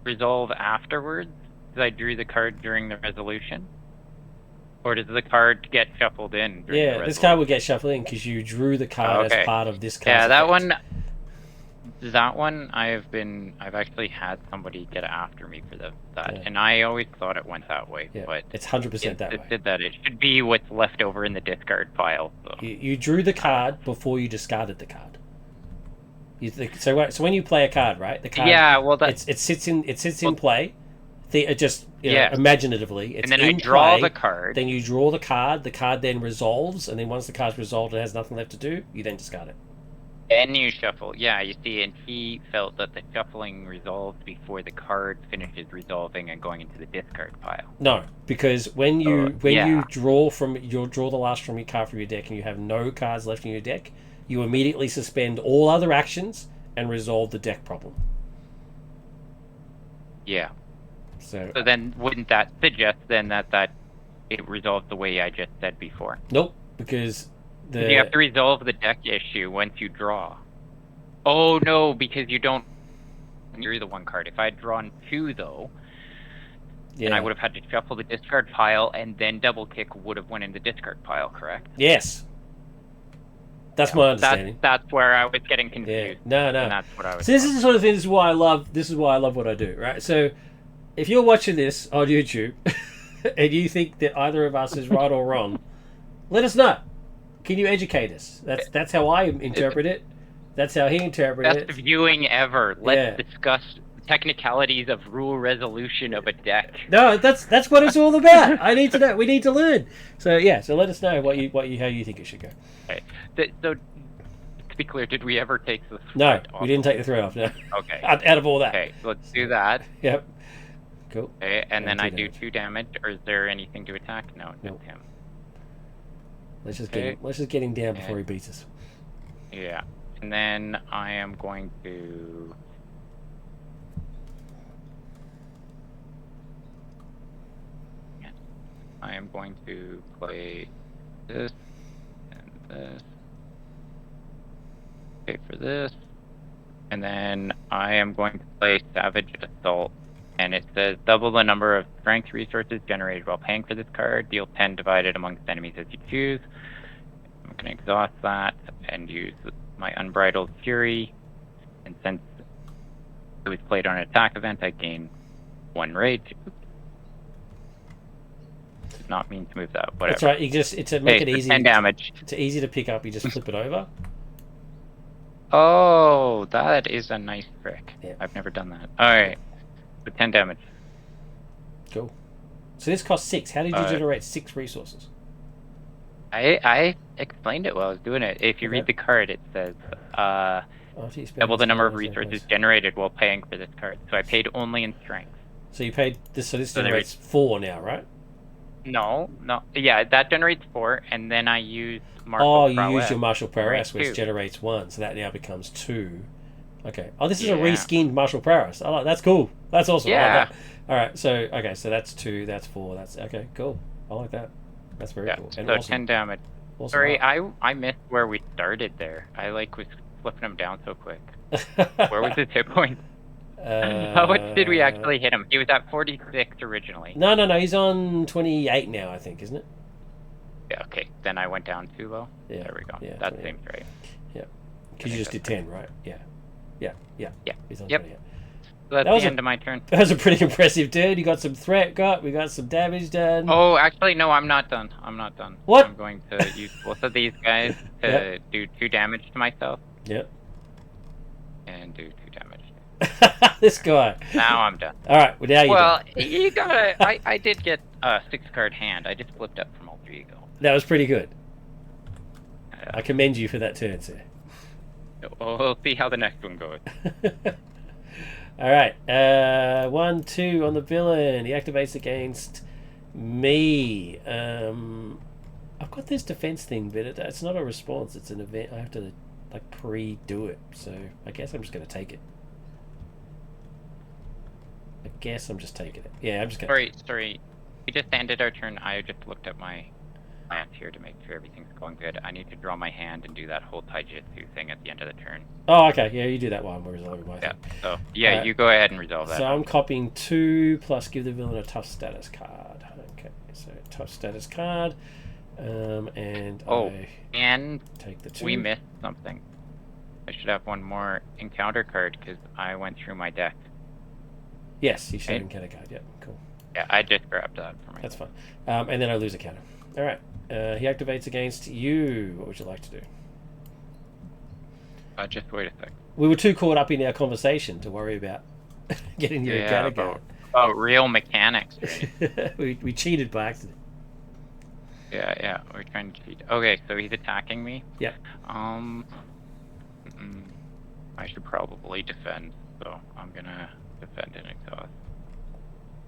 resolve afterwards? Because I drew the card during the resolution. Or does the card get shuffled in? Yeah, this card would get shuffled in because you drew the card as part of this card. Yeah, that one. That one, I've actually had somebody get after me for that, and I always thought it went that way, but it's 100% that way. It did that. It should be what's left over in the discard pile. So. You drew the card before you discarded the card. So when you play a card, right? The card. Yeah, well, it sits in play. Just imaginatively, it's and then in I draw play, the card. Then you draw the card. The card then resolves, and then once the card's resolved and has nothing left to do, you then discard it. Then you shuffle. Yeah, you see, and he felt that the shuffling resolved before the card finishes resolving and going into the discard pile. No, because when you draw the last from your card from your deck and you have no cards left in your deck, you immediately suspend all other actions and resolve the deck problem. Yeah. So then wouldn't that suggest then that it resolves the way I just said before? Nope, because you have to resolve the deck issue once you draw. Oh no, because you don't drew the one card. If I had drawn two though, then I would have had to shuffle the discard pile and then double kick would have went in the discard pile, correct? Yes. That's my understanding. That's where I was getting confused. Yeah. No. And that's what I was. So this is the sort of thing. This is why I love what I do. Right. So if you're watching this on YouTube and you think that either of us is right or wrong, let us know. Can you educate us? That's how I interpret it. That's how he interpreted it. Best viewing ever. Let's discuss technicalities of rule resolution of a deck. No, that's what it's all about. I need to know. We need to learn. So so let us know how you think it should go. Okay. So to be clear, did we ever take the thread off? We didn't take the thread off. No. Okay. Out of all that. Okay, let's do that. Yep. Cool. Okay, and then I do 2 damage. Or is there anything to attack? No, just him. Let's just get him down before he beats us. Yeah, and then I am going to. I am going to play this and this. Okay, for this, and then I am going to play Savage Assault. And it says double the number of strength resources generated while paying for this card. Deal 10 divided amongst enemies as you choose. I'm going to exhaust that and use my Unbridled Fury. And since it was played on an attack event, I gain 1 rage. Did not mean to move that. Whatever. That's right. It's to make it easy. 10 damage. It's easy to pick up. You just flip it over. Oh, that is a nice trick. Yeah. I've never done that. All right. So 10 damage. Cool. So this costs 6. How did you generate 6 resources? I explained it while I was doing it. If you read the card, it says double the number of resources generated while paying for this card. So I paid only in strength. So you paid this. So this generates 4 now, right? No. Yeah, that generates 4, and then I used martial prowess. You used your martial prowess, which generates 1. So that now becomes 2. Okay. Oh, this is a reskinned martial prowess. I like that's cool. That's awesome. Yeah. I like that. All right. So so that's 2. That's 4. That's okay. Cool. I like that. That's very cool. And so awesome. 10 damage. Awesome. Sorry, I missed where we started there. I was flipping him down so quick. Where was his hit point? How much did we actually hit him? He was at 46 originally. No. He's on 28 now, I think, isn't it? Yeah. Okay. Then I went down too low. Yeah. There we go. Yeah, that seems right. Yeah. Because you just did 10, right? Yeah. He's on 28. that's the end of my turn. That was a pretty impressive turn. You got some threat we got some damage done. Oh, actually, no, I'm not done. I'm not done. What? I'm going to use both of these guys to do 2 damage to myself. Yep. And do 2 damage. This guy. Now I'm done. All right. Well, now you're done. You gotta. I did get a 6-card hand. I just flipped up from alter ego. That was pretty good. I commend you for that turn, sir. We'll see how the next one goes. All right. 1, 2 on the villain. He activates against me. I've got this defense thing, but it's not a response. It's an event. I have to like pre-do it. So I guess I'm just going to take it. I guess I'm just taking it. Yeah, I'm just going to... Sorry. We just ended our turn. I just looked at my plans here to make sure everything's going good. I need to draw my hand and do that whole taijutsu thing at the end of the turn. Oh, okay. Yeah, you do that while I'm resolving my thing. So, yeah, you go ahead and resolve that. So I'm copying 2 plus give the villain a tough status card. Okay, so tough status card. And and take the 2. We missed something. I should have one more encounter card because I went through my deck. Yes, you should have encounter card. Yep, cool. Yeah, I just grabbed that for me. That's fine. And then I lose a counter. All right. He activates against you. What would you like to do? Just wait a sec. We were too caught up in our conversation to worry about getting your encounter card. About real mechanics. we cheated by accident. Yeah, we're trying to cheat. Okay, so he's attacking me. Yeah. I should probably defend, so I'm gonna defend and exhaust.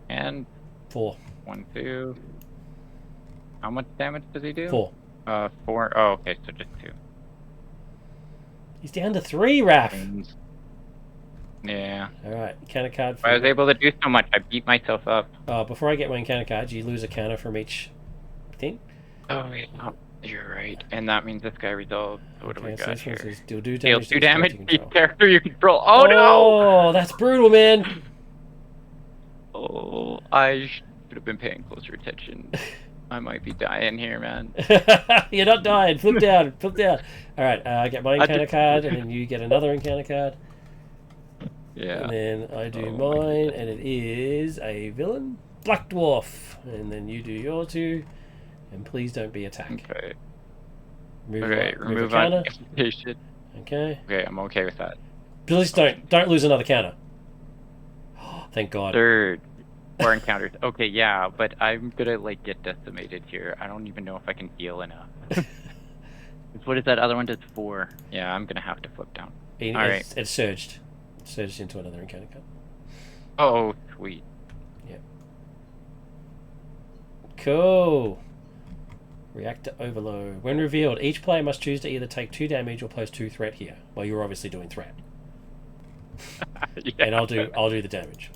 And 4. 1, 2. How much damage does he do? 4. 4. Oh, okay, so just 2. He's down to 3, Raph. Yeah. All right, encounter card. I was able to do so much. I beat myself up. Before I get my encounter cards, you lose a counter from each thing. Oh, yeah. You're right. And that means this guy resolves. So what do we got here? Deal 2 damage. Deal 2 damage to each character you control. Oh, no! Oh, that's brutal, man. Oh, I should have been paying closer attention. I might be dying here, man. You're not dying. Flip down. Flip down. All right, I get my encounter card, and then you get another encounter card. Yeah. And then I do mine, and it is a villain, Black Dwarf. And then you do your 2, and please don't be attacked. Okay. Remove a counter. Okay. Okay, I'm okay with that. Please don't lose another counter. Thank God. 3rd. 4 encounters. Okay, yeah, but I'm gonna like get decimated here. I don't even know if I can heal enough. What is that other one? Does 4? Yeah, I'm gonna have to flip down. All right. It surged. It surged into another encounter card. Oh, sweet. Yep. Cool. Reactor overload. When revealed, each player must choose to either take 2 damage or place 2 threat here. Well, you're obviously doing threat. Yeah. And I'll do the damage.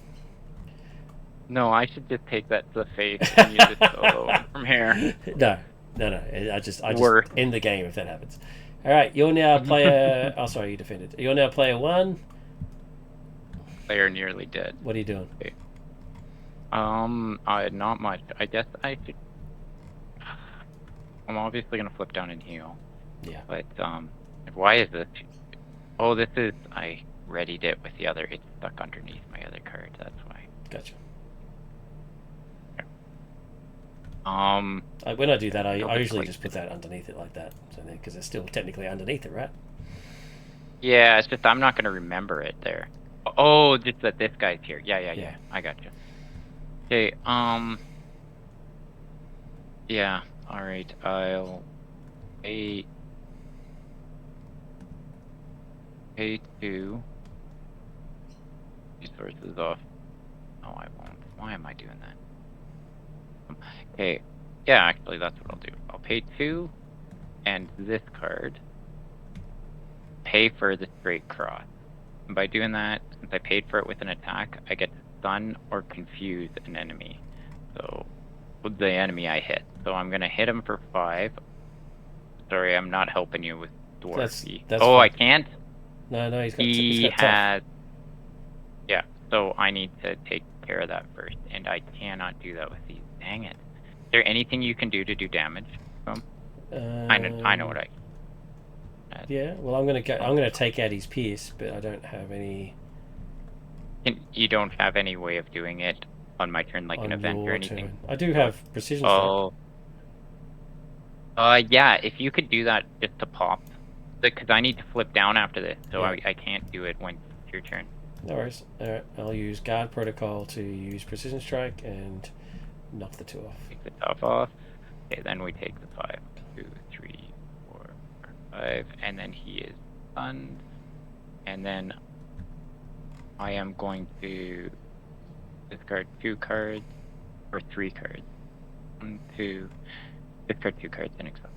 No, I should just take that to the face and use it solo from here. No. I just end the game if that happens. All right, you're now player. Oh, sorry, you defended. You're now player 1. Player nearly dead. What are you doing? Okay. Not much. I guess I should. I'm obviously gonna flip down and heal. Yeah. But why is this? Oh, this is I readied it with the other. It's stuck underneath my other card. That's why. Gotcha. When I do that, I usually just put that underneath it like that, so because it's still technically underneath it, right? Yeah, it's just I'm not gonna remember it there. Oh, just that this guy's here. Yeah. I got you. Okay. Yeah. All right. I'll pay 2 resources off. No, I won't. Why am I doing that? Okay, yeah, actually that's what I'll do. I'll pay 2, and this card, pay for the straight cross. And by doing that, since I paid for it with an attack, I get to stun or confuse an enemy. So, with the enemy I hit. So I'm going to hit him for 5. Sorry, I'm not helping you with Dwarfy. That's fine. I can't? No, he's got He tough. has... Yeah, so I need to take care of that first, and I cannot do that with these. Dang it. Is there anything you can do to do damage to him? I know what I can. Yeah, well I'm gonna take out his pierce, but I don't have any You don't have any way of doing it on my turn, like on an event or your anything? turn. I do have precision strike. Oh. Yeah, if you could do that just to pop. Because I need to flip down after this, so Yeah. I can't do it when it's your turn. No worries. Alright, I'll use guard protocol to use precision strike and knock the 2 off. Take the top off. Okay, then we take the 5. 2, 3, 4, 5. And then he is stunned. And then I am going to discard 2 cards. Or 3 cards. 1, 2. Discard 2 cards and exile.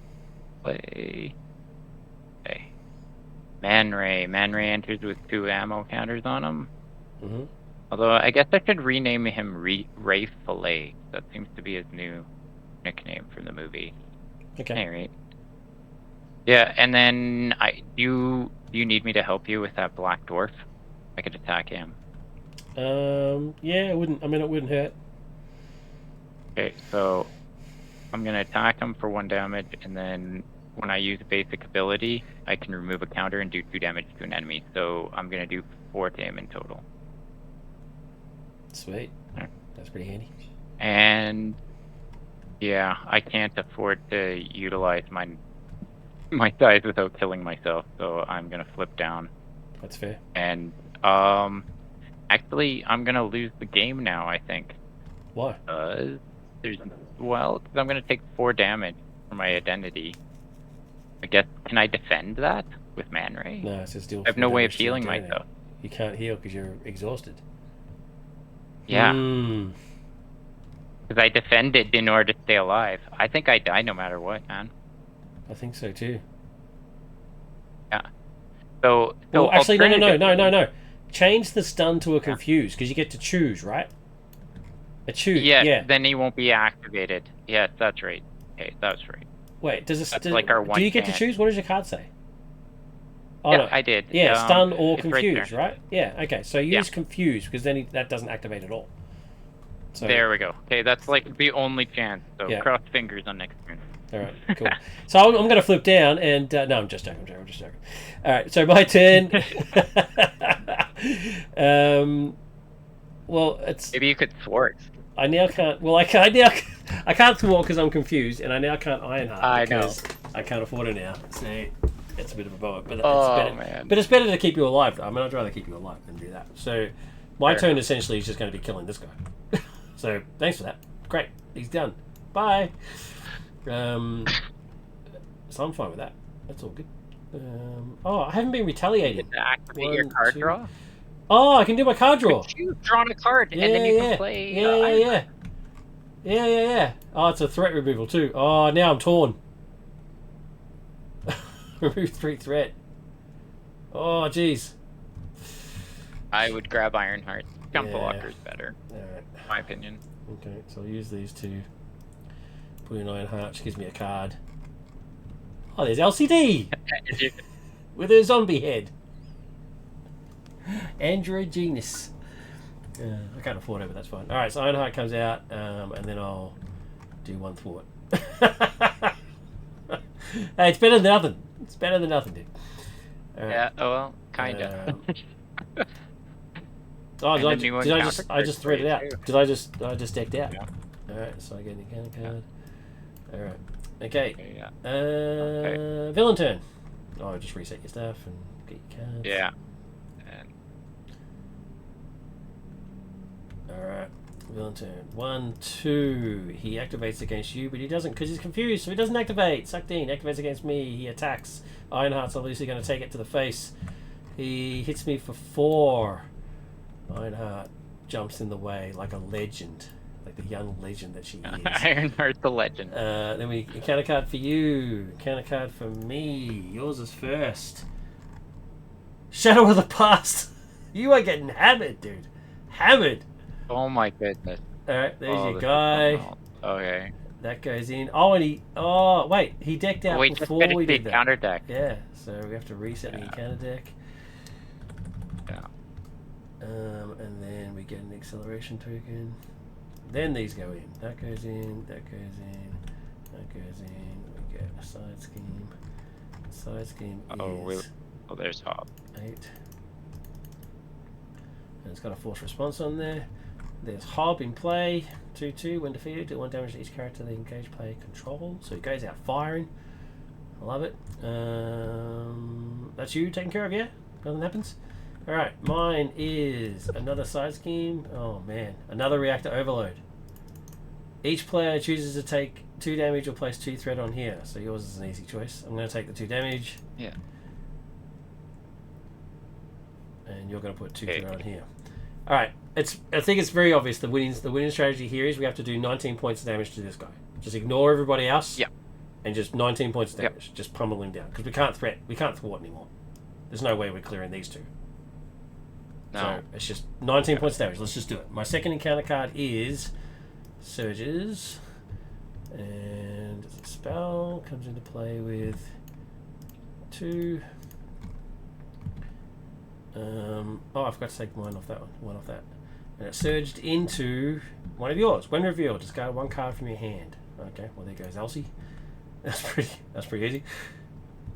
Play. Okay. Man Ray. Man Ray enters with 2 ammo counters on him. Mm-hmm. Although I guess I should rename him Ray Fillet. That seems to be his new nickname from the movie. Okay. Alright. Yeah, and then do you need me to help you with that black dwarf? I could attack him. Yeah, it wouldn't hurt. Okay, so I'm gonna attack him for 1 damage, and then when I use a basic ability, I can remove a counter and do 2 damage to an enemy. So I'm gonna do 4 to him in total. Sweet. Alright. That's pretty handy. And yeah, I can't afford to utilize my dice without killing myself, so I'm gonna flip down. That's fair. And actually, I'm gonna lose the game now, I think. Why? Because I'm gonna take 4 damage for my identity. I guess, can I defend that with Man Ray? No, it's just deal. I have no way of healing myself. You can't heal because you're exhausted. Yeah. Mm. Because I defended in order to stay alive. I think I die no matter what, man. I think so too. Yeah. So well, actually, no. Change the stun to a confuse because you get to choose, right? A choose. Yeah. Then he won't be activated. Yes, that's right. Okay, that's right. Wait, like our one do you get to chance. choose? What does your card say? Oh, Yeah, no. I did. Yeah, stun or it's confuse, right right? Yeah, okay. So use confuse because then that doesn't activate at all. So, there we go. Okay, that's like the only chance. So Yeah. cross fingers on next turn. All right, cool. So I'm going to flip down and no, I'm just joking. All right, so my turn. Well, it's Maybe you could thwart. I now can't. Well, I can't thwart because I'm confused, and I now can't Ironheart I know. because I can't afford it now. So it's a bit of a bummer, but it's Oh better. man. But it's better to keep you alive. I mean, I'd rather keep you alive than do that. So my turn essentially is just going to be killing this guy. So thanks for that. Great, he's done. Bye. So I'm fine with that. That's all good. Oh, I haven't been retaliated. Activate your card draw. Oh, I can do my card draw. You've drawn a card, and then you can play. Yeah. Oh, it's a threat removal too. Oh, now I'm torn. Remove 3 threat. Oh, jeez. I would grab Ironheart. Jump Yeah. blocker's better, Alright. in my opinion. Okay, so I'll use these two. Put in Ironheart, which gives me a card. Oh, there's LCD! With her zombie head. Android genius. I can't afford it, but that's fine. Alright, so Ironheart comes out, and then I'll do 1 thwart. Hey, it's better than nothing. It's better than nothing, dude. Yeah, oh well, kinda. Oh, I just threaded out. Too. I just decked out. Yeah. Alright, so I get an encounter card. Alright. Okay. Yeah. Villain turn. Oh, just reset your stuff and get your cards. Yeah. And Alright. Villain turn. 1, 2. He activates against you, but he doesn't because he's confused, so he doesn't activate. Sucked in. Activates against me. He attacks. Ironheart's obviously going to take it to the face. He hits me for 4. Ironheart jumps in the way like a legend. Like the young legend that she is. Ironheart the legend. Then we encounter card for you. Encounter card for me. Yours is first. Shadow of the Past. You are getting hammered, dude. Hammered. Oh my goodness. Alright, there's your this is guy. phenomenal. Okay. That goes in. Oh, and he... Oh, wait. He decked out Wait, before we did that. counter deck. Yeah, so we have to reset the encounter deck. Yeah. And then we get an acceleration token. Then these go in. That goes in. That goes in. That goes in. We get a side scheme. Side scheme is There's Hob. 8. And it's got a force response on there. There's Hob in play, 2/2. When defeated, do 1 damage to each character the engaged player controls. So he goes out firing. I love it. That's you taken care of, yeah? Nothing happens? Alright, mine is another side scheme. Oh man, another reactor overload. Each player chooses to take 2 damage or place 2 threat on here. So yours is an easy choice. I'm going to take the 2 damage. Yeah. And you're going to put 2 threat on here. Alright, I think it's very obvious the winning strategy here is we have to do 19 points of damage to this guy. Just ignore everybody else. Yeah. And just 19 points of damage. Yep. Just pummel him down. Because we can't thwart anymore. There's no way we're clearing these 2. No. So it's just 19 points of damage. Let's just do it. My second encounter card is Surges. And it's a spell. Comes into play with 2. I forgot to take one off that one. One off that. And it surged into one of yours. When revealed, discard 1 card from your hand. Okay, well there goes Elsie. That's pretty easy.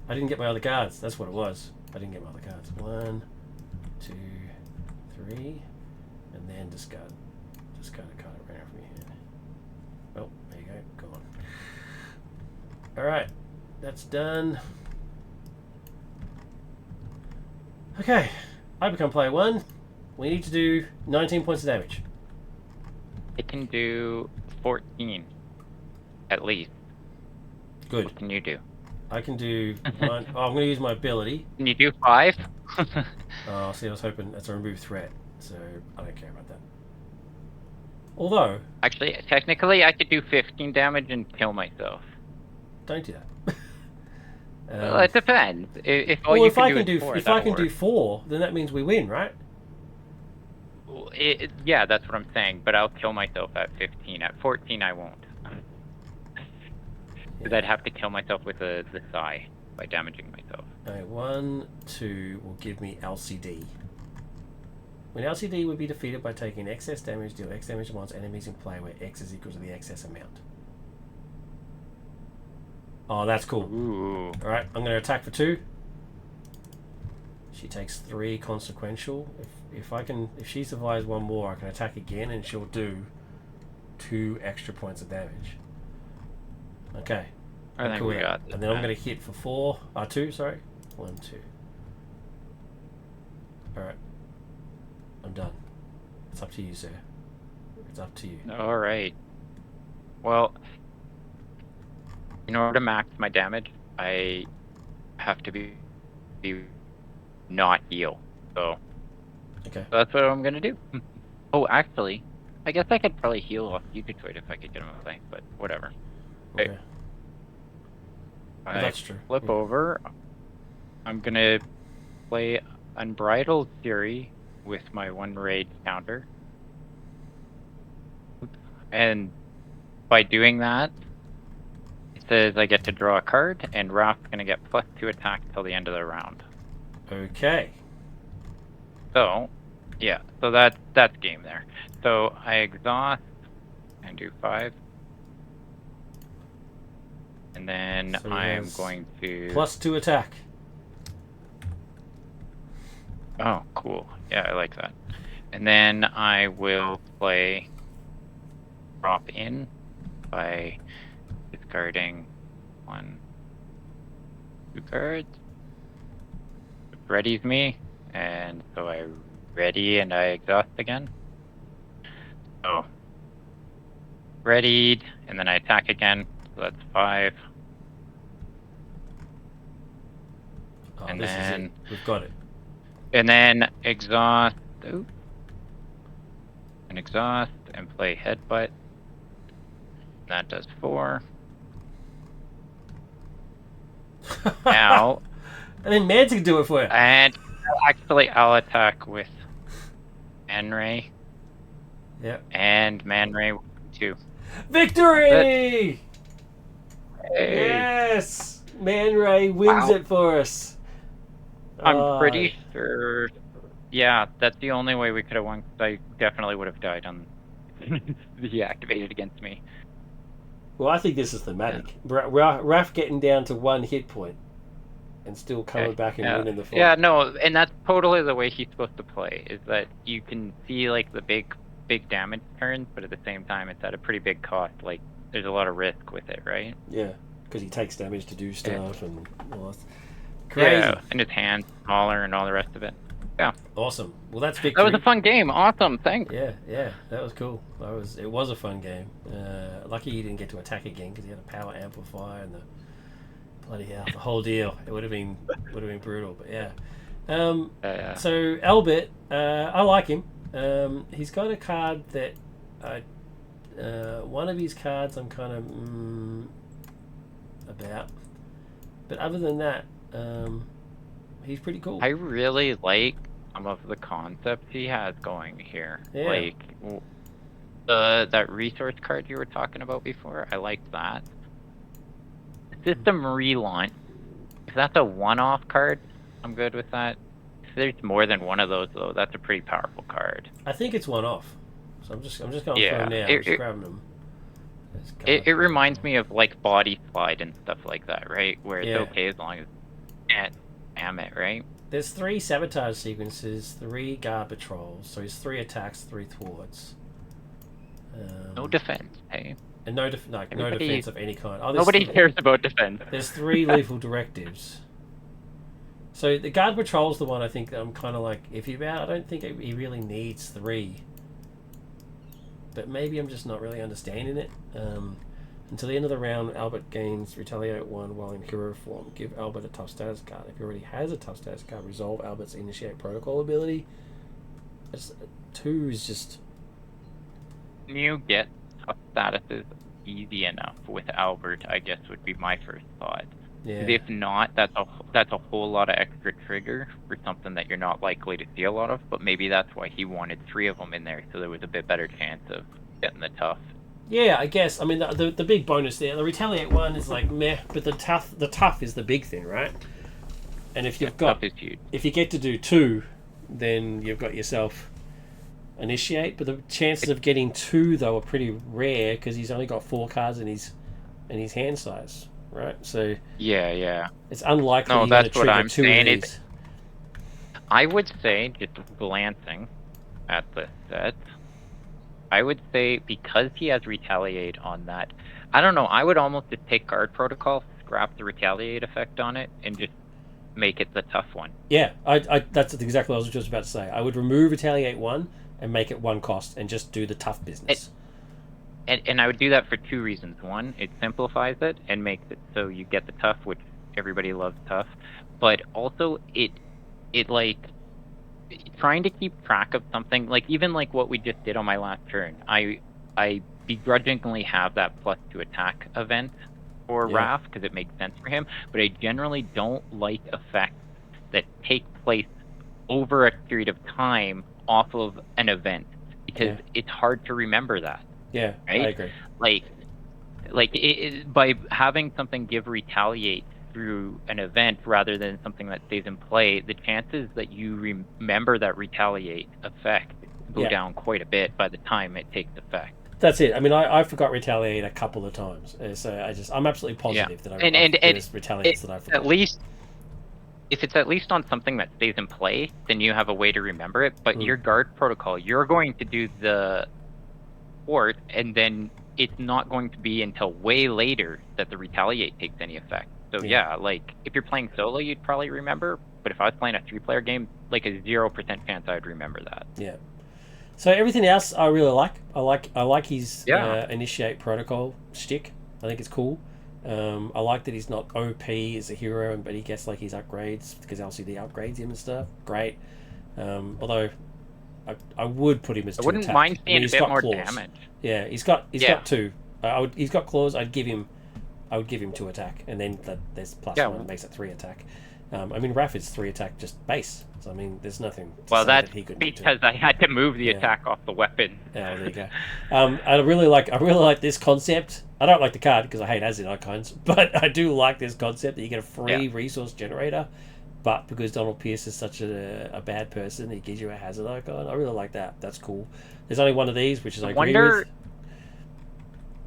I didn't get my other cards. That's what it was. I didn't get my other cards. 1, 2, 3, and then discard a card that ran out from your hand. Oh, there you go. Go on. All right, that's done. Okay, I become player 1. We need to do 19 points of damage. It can do 14, at least. Good. What can you do? I can do one. I'm going to use my ability. Can you do 5? Oh, see, I was hoping that's a remove threat, so I don't care about that. Although, Actually, technically, I could do 15 damage and kill myself. don't do that. Well, it depends. If all well, you if I can can do, do is 4, if I can do 4, then that means we win, right? yeah, that's what I'm saying. But I'll kill myself at 15. At 14, I won't. Because I'd have to kill myself with the Psy by damaging myself. Alright, 1, 2 will give me LCD. When LCD would be defeated by taking excess damage, deal X damage once enemies in play where X is equal to the excess amount. Oh, that's cool. Ooh. Alright, I'm going to attack for 2. She takes 3 consequential. If she survives 1 more, I can attack again and she'll do 2 extra points of damage. Okay. I think we got this. And then I'm going to hit for 2, sorry. 1, 2. Alright. I'm done. It's up to you, sir. It's up to you. All right. Well, in order to max my damage, I have to be not heal. So Okay. that's what I'm gonna do. Oh, actually, I guess I could probably heal off Detroit if I could get him away, but whatever. Okay. Hey. Well, that's true. Flip Yeah. over. I'm gonna play Unbridled Fury with my 1 raid counter. And by doing that, it says I get to draw a card, and Raph's gonna get +2 attack till the end of the round. Okay. So, yeah, so that's game there. So I exhaust and do 5. And then So he I'm has going to... +2 attack. Oh, cool. Yeah, I like that. And then I will play drop in by discarding 1, 2 cards. It readies me, and so I ready and I exhaust again. So readied, and then I attack again. So that's 5. Oh, And this then- is it. We've got it. And then exhaust. Ooh. And exhaust and play headbutt. That does 4. Now, And then Mads can do it for you. and actually, I'll attack with Man Ray Yep. and Man Ray 2. Victory! Hey. Yes! Man Ray wins Wow. it for us. I'm pretty sure. Yeah, that's the only way we could have won. 'Cause I definitely would have died on the activated against me. Well, I think this is thematic. Raph getting down to 1 hit point. and still coming back and winning the fight. Yeah, no, and that's totally the way he's supposed to play. Is that you can see like the big damage turns, but at the same time, it's at a pretty big cost. Like there's a lot of risk with it, right? Yeah, because he takes damage to do stuff and all that. Crazy. Yeah, and his hand's smaller and all the rest of it. Yeah. Awesome. Well, that's victory. That was a fun game. Awesome. Thanks. Yeah, that was cool. It was a fun game. Lucky you didn't get to attack again because he had a power amplifier and the bloody hell, the whole deal. It would have been brutal, but yeah. So Albert, I like him. He's got a card that one of his cards I'm kind of about, but other than that, he's pretty cool. I really like some of the concepts he has going here. Yeah. Like that resource card you were talking about before. I like that. System relaunch. If that's a one-off card, I'm good with that. If there's more than one of those though, that's a pretty powerful card. I think it's one-off. So I'm just going for him now. I'm just grabbing him. It reminds me of like body slide and stuff like that, right? Where it's okay as long as damn it, right? There's 3 sabotage sequences, 3 guard patrols, so it's 3 attacks, 3 thwarts. No defense, hey? And no defense of any kind. Oh, nobody cares about defense. There's 3 lethal directives. So the guard patrol's the one I think that I'm kind of like iffy about. I don't think he really needs 3. But maybe I'm just not really understanding it. Until the end of the round, Albert gains Retaliate 1 while in hero form. Give Albert a tough status card. If he already has a tough status card, resolve Albert's Initiate Protocol ability. 2 is just... You get tough statuses easy enough with Albert, I guess, would be my first thought. Yeah. If not, that's a whole lot of extra trigger for something that you're not likely to see a lot of, but maybe that's why he wanted 3 of them in there, so there was a bit better chance of getting the tough. Yeah, I guess. I mean, the big bonus there, the Retaliate 1 is like meh, but the tough is the big thing, right? And if you've got, tough is huge. If you get to do 2, then you've got yourself Initiate. But the chances of getting 2 though are pretty rare because he's only got 4 cards in his hand size, right? So yeah, it's unlikely no, you're going to that's what trigger I'm 2 saying. of these. I would say, just glancing at the set, I would say because he has Retaliate on that, I don't know, I would almost just take Guard Protocol, scrap the Retaliate effect on it, and just make it the tough one. Yeah, I that's exactly what I was just about to say. I would remove Retaliate 1 and make it 1 cost and just do the tough business. And I would do that for 2 reasons. One, it simplifies it and makes it so you get the tough, which everybody loves tough. But also, it like, trying to keep track of something, like even like what we just did on my last turn, I begrudgingly have that +2 attack event for Raph because it makes sense for him, but I generally don't like effects that take place over a period of time off of an event because it's hard to remember that. Yeah, right? I agree. Like by having something give Retaliate through an event rather than something that stays in play, the chances that you remember that Retaliate effect go down quite a bit by the time it takes effect. That's it. I mean, I forgot Retaliate a couple of times, so I'm absolutely positive that there's Retaliates that I forgot. At least, if it's at least on something that stays in play, then you have a way to remember it. But your Guard Protocol, you're going to do the port, and then it's not going to be until way later that the Retaliate takes any effect. So like if you're playing solo, you'd probably remember. But if I was playing a 3-player game, like a 0% chance I'd remember that. Yeah. So everything else I really like. I like his Initiate Protocol shtick. I think it's cool. I like that he's not OP as a hero, but he gets like his upgrades because LCD upgrades him and stuff. Great. Although I would put him as 2 I wouldn't attack. mind seeing a bit more claws. damage. Yeah, he's got 2. He's got claws. I would give him 2 attack, and then there's +1 that makes it 3 attack. I mean, Raph is 3 attack just base. So I mean, there's nothing. That's that he could because I had to move the attack off the weapon. Yeah, there you go. I really like this concept. I don't like the card because I hate Azid icons, but I do like this concept that you get a free resource generator. But because Donald Pierce is such a bad person, he gives you a hazard icon. I really like that. That's cool. There's only one of these, which is I agree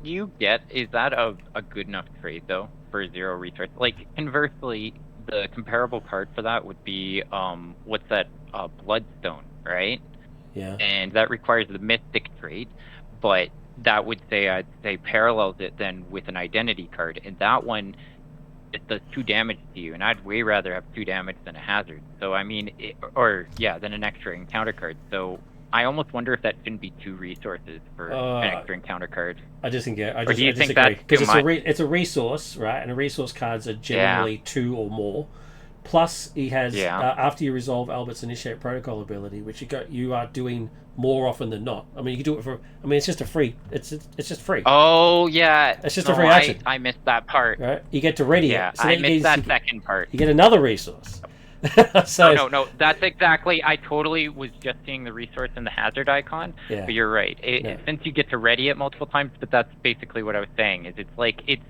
with. Is that a good enough trade though for 0 resource? Like conversely, the comparable card for that would be what's that? Bloodstone, right? Yeah. And that requires the Mystic trait, but that would say I'd say parallels it then with an identity card, and that one it does 2 damage to you, and I'd way rather have 2 damage than a hazard. So I mean, than an extra encounter card. So I almost wonder if that shouldn't be 2 resources for an extra encounter card. I just think do you think disagree that's because too much? it's a resource, right? And resource cards are generally 2 or more. Plus, he has after you resolve Albert's initiate protocol ability, which you are doing more often than not. I mean, you can do it for. I mean, it's just a free. It's just free. Oh yeah, it's just a free action. I missed that part. Right, you get to ready it. So I missed that second part. You get another resource. So no, that's exactly. I totally was just seeing the resource and the hazard icon. Yeah. But you're right. Since you get to ready it multiple times, but that's basically what I was saying. Is it's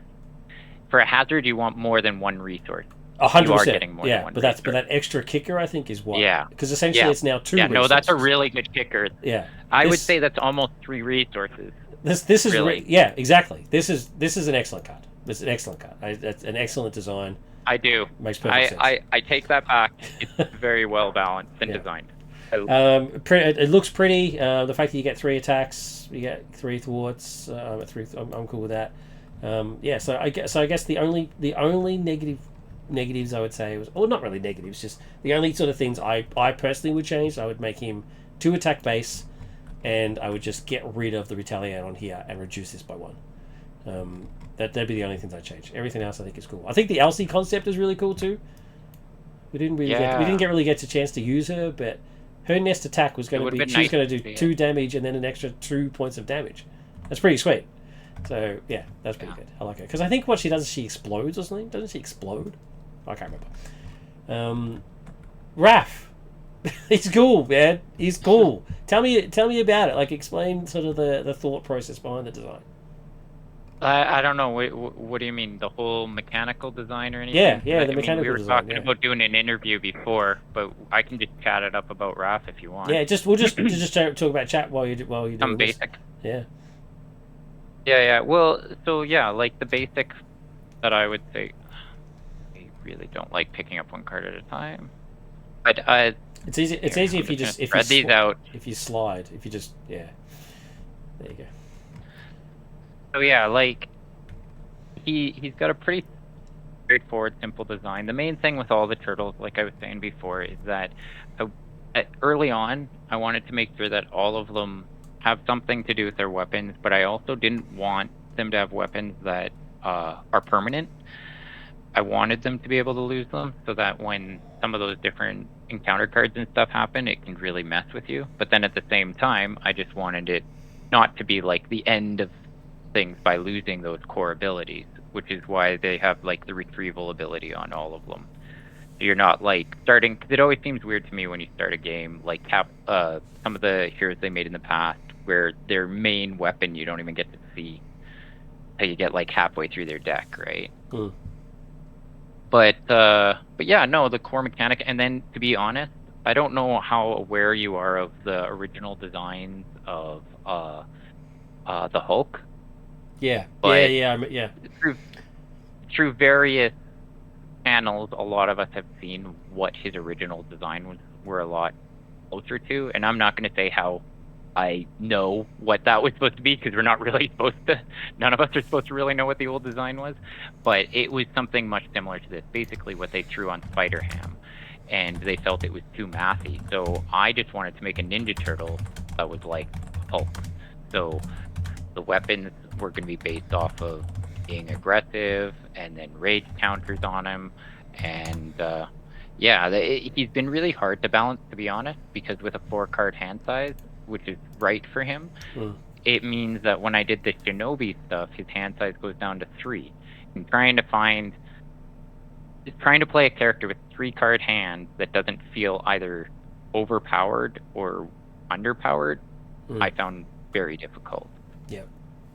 for a hazard you want more than 1 resource. 100%. Yeah, but that extra kicker I think is what. Yeah. Because essentially it's now 2 Yeah, resources. no, that's a really good kicker. Yeah. I would say that's almost 3 resources. This is really exactly. This is an excellent card. This is an excellent card. That's an excellent design. I do. Makes perfect sense. I take that back. It's very well balanced and designed. It looks pretty. The fact that you get 3 attacks, you get 3 thwarts. I'm cool with that. So I guess the only negatives I would say was, or not really negatives, just the only sort of things I personally would change. I would make him 2 attack base, and I would just get rid of the retaliate on here and reduce this by 1. That'd be the only things I'd change. Everything else I think is cool. I think the Elsie concept is really cool too. We didn't really get a chance to use her, but her nest attack was going to be she's going to do 2 damage and then an extra 2 points of damage. That's pretty sweet. So yeah, that's pretty good. I like her because I think what she does is she explodes or something. Doesn't she explode? I can't remember. Raph, he's cool, man. He's cool. Tell me about it. Like, explain sort of the thought process behind the design. I don't know. What do you mean? The whole mechanical design or anything? Yeah, the mechanical design. We were talking about doing an interview before, but I can just chat it up about Raph if you want. Yeah, we'll just talk about chat while you do some basic. Yeah. Yeah. Well, so yeah, like the basics that I would say. Really don't like picking up 1 card at a time. But it's easy. It's easy if you just spread these out. If you slide, if you just there you go. So yeah, like he's got a pretty straightforward, simple design. The main thing with all the turtles, like I was saying before, is that early on I wanted to make sure that all of them have something to do with their weapons, but I also didn't want them to have weapons that are permanent. I wanted them to be able to lose them so that when some of those different encounter cards and stuff happen, it can really mess with you. But then at the same time, I just wanted it not to be like the end of things by losing those core abilities, which is why they have like the retrieval ability on all of them. So you're not like starting, because it always seems weird to me when you start a game, like some of the heroes they made in the past, where their main weapon you don't even get to see until you get like halfway through their deck, right? But yeah, no, the core mechanic, and then to be honest, I don't know how aware you are of the original designs of the Hulk. Yeah. But Yeah. Through various channels, a lot of us have seen what his original design were a lot closer to, and I'm not going to say how I know what that was supposed to be, because we're not really supposed to. None of us are supposed to really know what the old design was, but it was something much similar to this. Basically, what they threw on Spider-Ham, and they felt it was too mathy. So I just wanted to make a Ninja Turtle that was like Hulk. So the weapons were going to be based off of being aggressive, and then rage counters on him, and he's been really hard to balance, to be honest, because with a 4-card hand size, which is right for him, it means that when I did the Shinobi stuff, his hand size goes down to 3. I'm trying to play a character with 3-card hands that doesn't feel either overpowered or underpowered, I found very difficult. Yeah.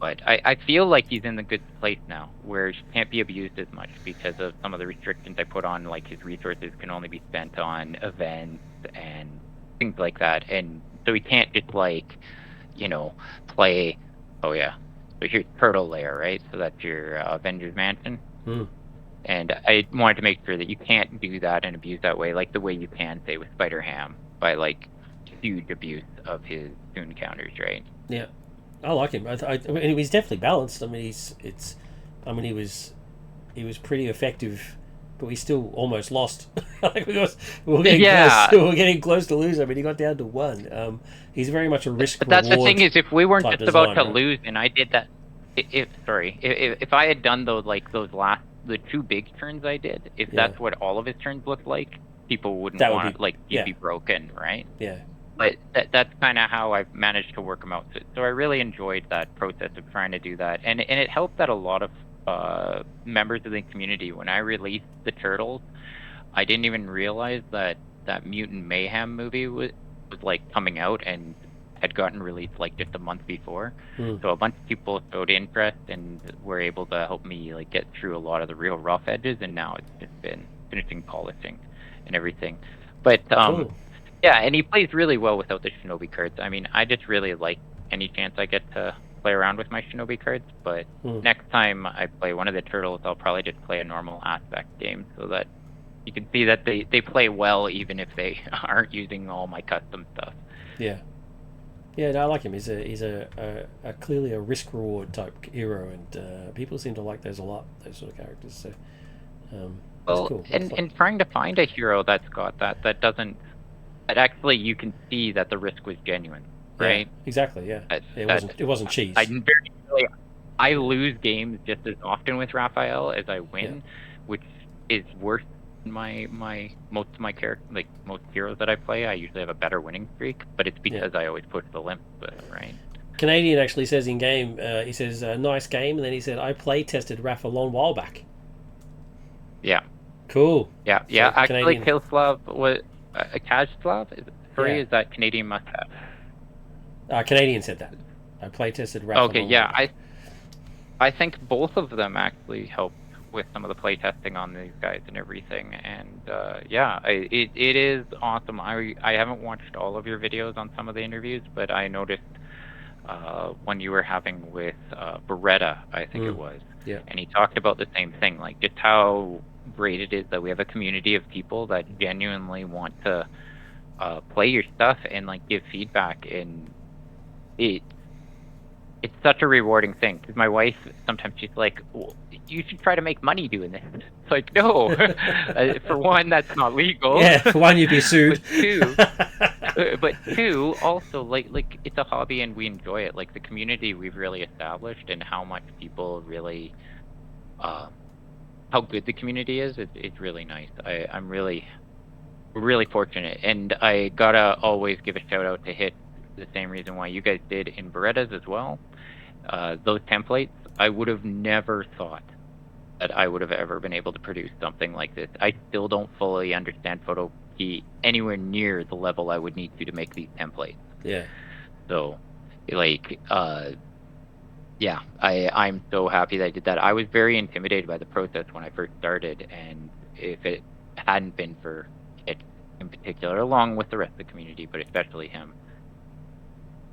But I feel like he's in the good place now, where he can't be abused as much because of some of the restrictions I put on, like his resources can only be spent on events and things like that, and so he can't just like, play. Oh yeah, so here's Turtle Lair, right? So that's your Avengers Mansion. And I wanted to make sure that you can't do that and abuse that way, like the way you can, say, with Spider Ham, by, like, huge abuse of his toon counters, right? Yeah, I like him. I mean, he's definitely balanced. I mean, he was pretty effective, but we still almost lost. Like we were getting Yeah. close. We were getting close to lose. I mean, he got down to 1. He's very much a risk. But that's the thing, is if we weren't just about to right? lose, and I did that, if I had done the 2 big turns I did, if that's what all of his turns looked like, people wouldn't want, you'd be broken, right? Yeah. But that's kind of how I've managed to work them out. So I really enjoyed that process of trying to do that, and it helped that a lot of members of the community, when I released the Turtles, I didn't even realize that Mutant Mayhem movie was like coming out and had gotten released like just a month before. So a bunch of people showed interest and were able to help me like get through a lot of the real rough edges, and now it's just been finishing polishing and everything. But Cool. yeah, and he plays really well without the Shinobi cards. I mean, I just really like any chance I get to play around with my Shinobi cards, but next time I play one of the Turtles, I'll probably just play a normal aspect game, so that you can see that they play well even if they aren't using all my custom stuff. Yeah. Yeah, no, I like him. He's a clearly a risk reward type hero, and people seem to like those a lot. Those sort of characters. So, well, cool. and trying to find a hero that's got that doesn't, that actually you can see that the risk was genuine, right? Yeah, exactly. Yeah. It wasn't cheese. I lose games just as often with Raphael as I win, which is worse than most of my characters, like most heroes that I play. I usually have a better winning streak, but it's because I always push the limits with it, right? Canadian actually says in game, he says nice game, and then he said I play tested Raph a long while back. Yeah. Cool. Yeah. So Actually, Canadian... Killslav was a Kazslav. Is that Canadian must have? Canadian said that. I play tested Raph. Okay. Yeah. I think both of them actually helped with some of the playtesting on these guys and everything, and it is awesome. I haven't watched all of your videos on some of the interviews, but I noticed one you were having with Beretta, I think it was, and he talked about the same thing, like just how great it is that we have a community of people that genuinely want to play your stuff and like give feedback, and it's such a rewarding thing, because my wife, sometimes she's like, well, you should try to make money doing this. It's like, no. For one, that's not legal. Yeah, for one, you'd be sued. but two, also, like it's a hobby and we enjoy it. Like the community we've really established, and how much people really, how good the community is, it's really nice. I'm really fortunate, and I gotta always give a shout out to Hit, the same reason why you guys did in Berettas as well. Those templates, I would have never thought that I would have ever been able to produce something like this. I still don't fully understand photo key anywhere near the level I would need to make these templates. Yeah. So, like, I'm so happy that I did that. I was very intimidated by the process when I first started, and if it hadn't been for it in particular, along with the rest of the community, but especially him,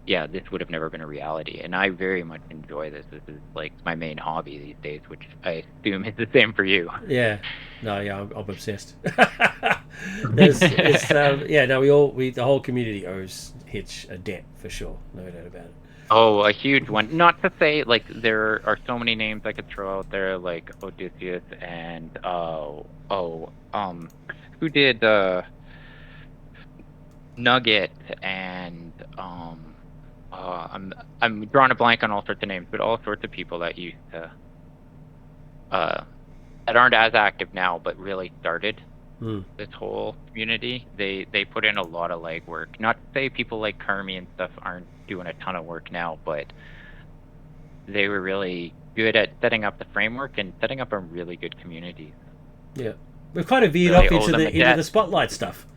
this would have never been a reality. And I very much enjoy this. This is like my main hobby these days, which I assume is the same for you. Yeah. No, yeah, I'm obsessed. The whole community owes Hitch a debt for sure. No doubt about it. Oh, a huge one. Not to say, like, there are so many names I could throw out there, like Odysseus and who did Nugget, and I'm drawing a blank on all sorts of names, but all sorts of people that used to that aren't as active now, but really started this whole community. They put in a lot of legwork. Not to say people like Kermie and stuff aren't doing a ton of work now, but they were really good at setting up the framework and setting up a really good community. Yeah, we've kind of veered off into the spotlight stuff.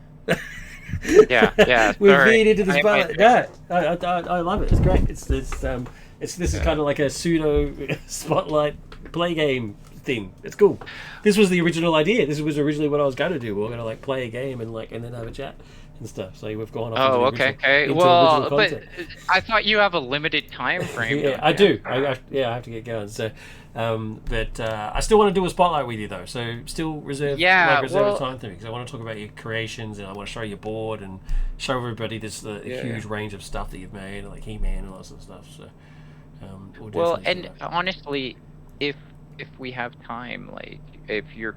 Yeah. We've veered into the spotlight. Yeah, I love it. It's great. This is kind of like a pseudo spotlight play game thing. It's cool. This was the original idea. This was originally what I was going to do. We were going to like play a game and then have a chat. and stuff. So we've gone off Oh, into the okay, original, okay. into Well, original but content. I thought you have a limited time frame. Yeah, don't I you? do. I have to get going. So, but I still want to do a spotlight with you though. So still reserve Yeah, reserve well, time for me because I want to talk about your creations and I want to show your board and show everybody this the yeah. huge range of stuff that you've made, like He-Man and all that sort of stuff. So we'll Well, definitely do and that. honestly, if we have time, like if you're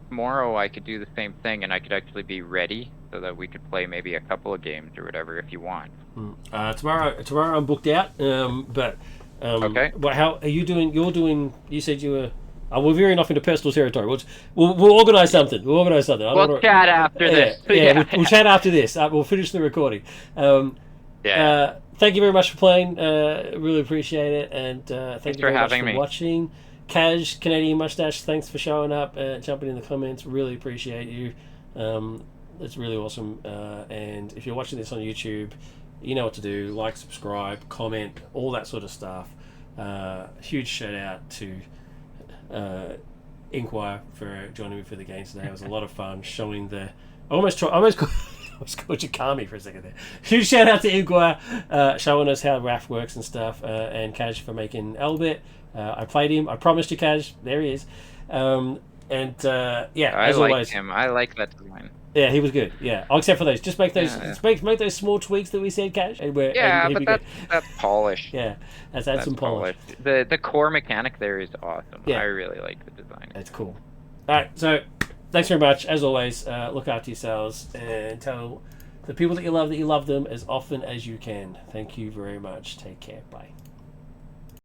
tomorrow, I could do the same thing, and I could actually be ready so that we could play maybe a couple of games or whatever if you want. Tomorrow I'm booked out. Okay. But how are you doing? You're doing. You said you were. We're veering off into personal territory. We'll organise something. We'll organise something. I don't We'll wanna, chat after yeah, this. yeah. We'll chat after this. We'll finish the recording. Yeah. Thank you very much for playing. Really appreciate it, and thank Thanks you for very much having for me. watching. Kaj Canadian Mustache, thanks for showing up, jumping in the comments. Really appreciate you. It's really awesome. And if you're watching this on YouTube, you know what to do. Like, subscribe, comment, all that sort of stuff. Huge shout out to Inkwire for joining me for the games today. It was a lot of fun showing the. I almost called you Kami for a second there. Huge shout out to Inkwire showing us how RAF works and stuff, and Kaj for making Elbit. I played him. I promised you, Kaj. There he is. Yeah, I as like always. him. I like that design. Yeah, he was good. Yeah, except for those. Just make those. Yeah, Make those small tweaks that we said, Cash. And yeah, he'd but be good. that's polished. Yeah, let's add That's some polish. polished. The core mechanic there is awesome. Yeah. I really like the design. That's cool. All right, so thanks very much. As always, look after yourselves and tell the people that you love them as often as you can. Thank you very much. Take care. Bye.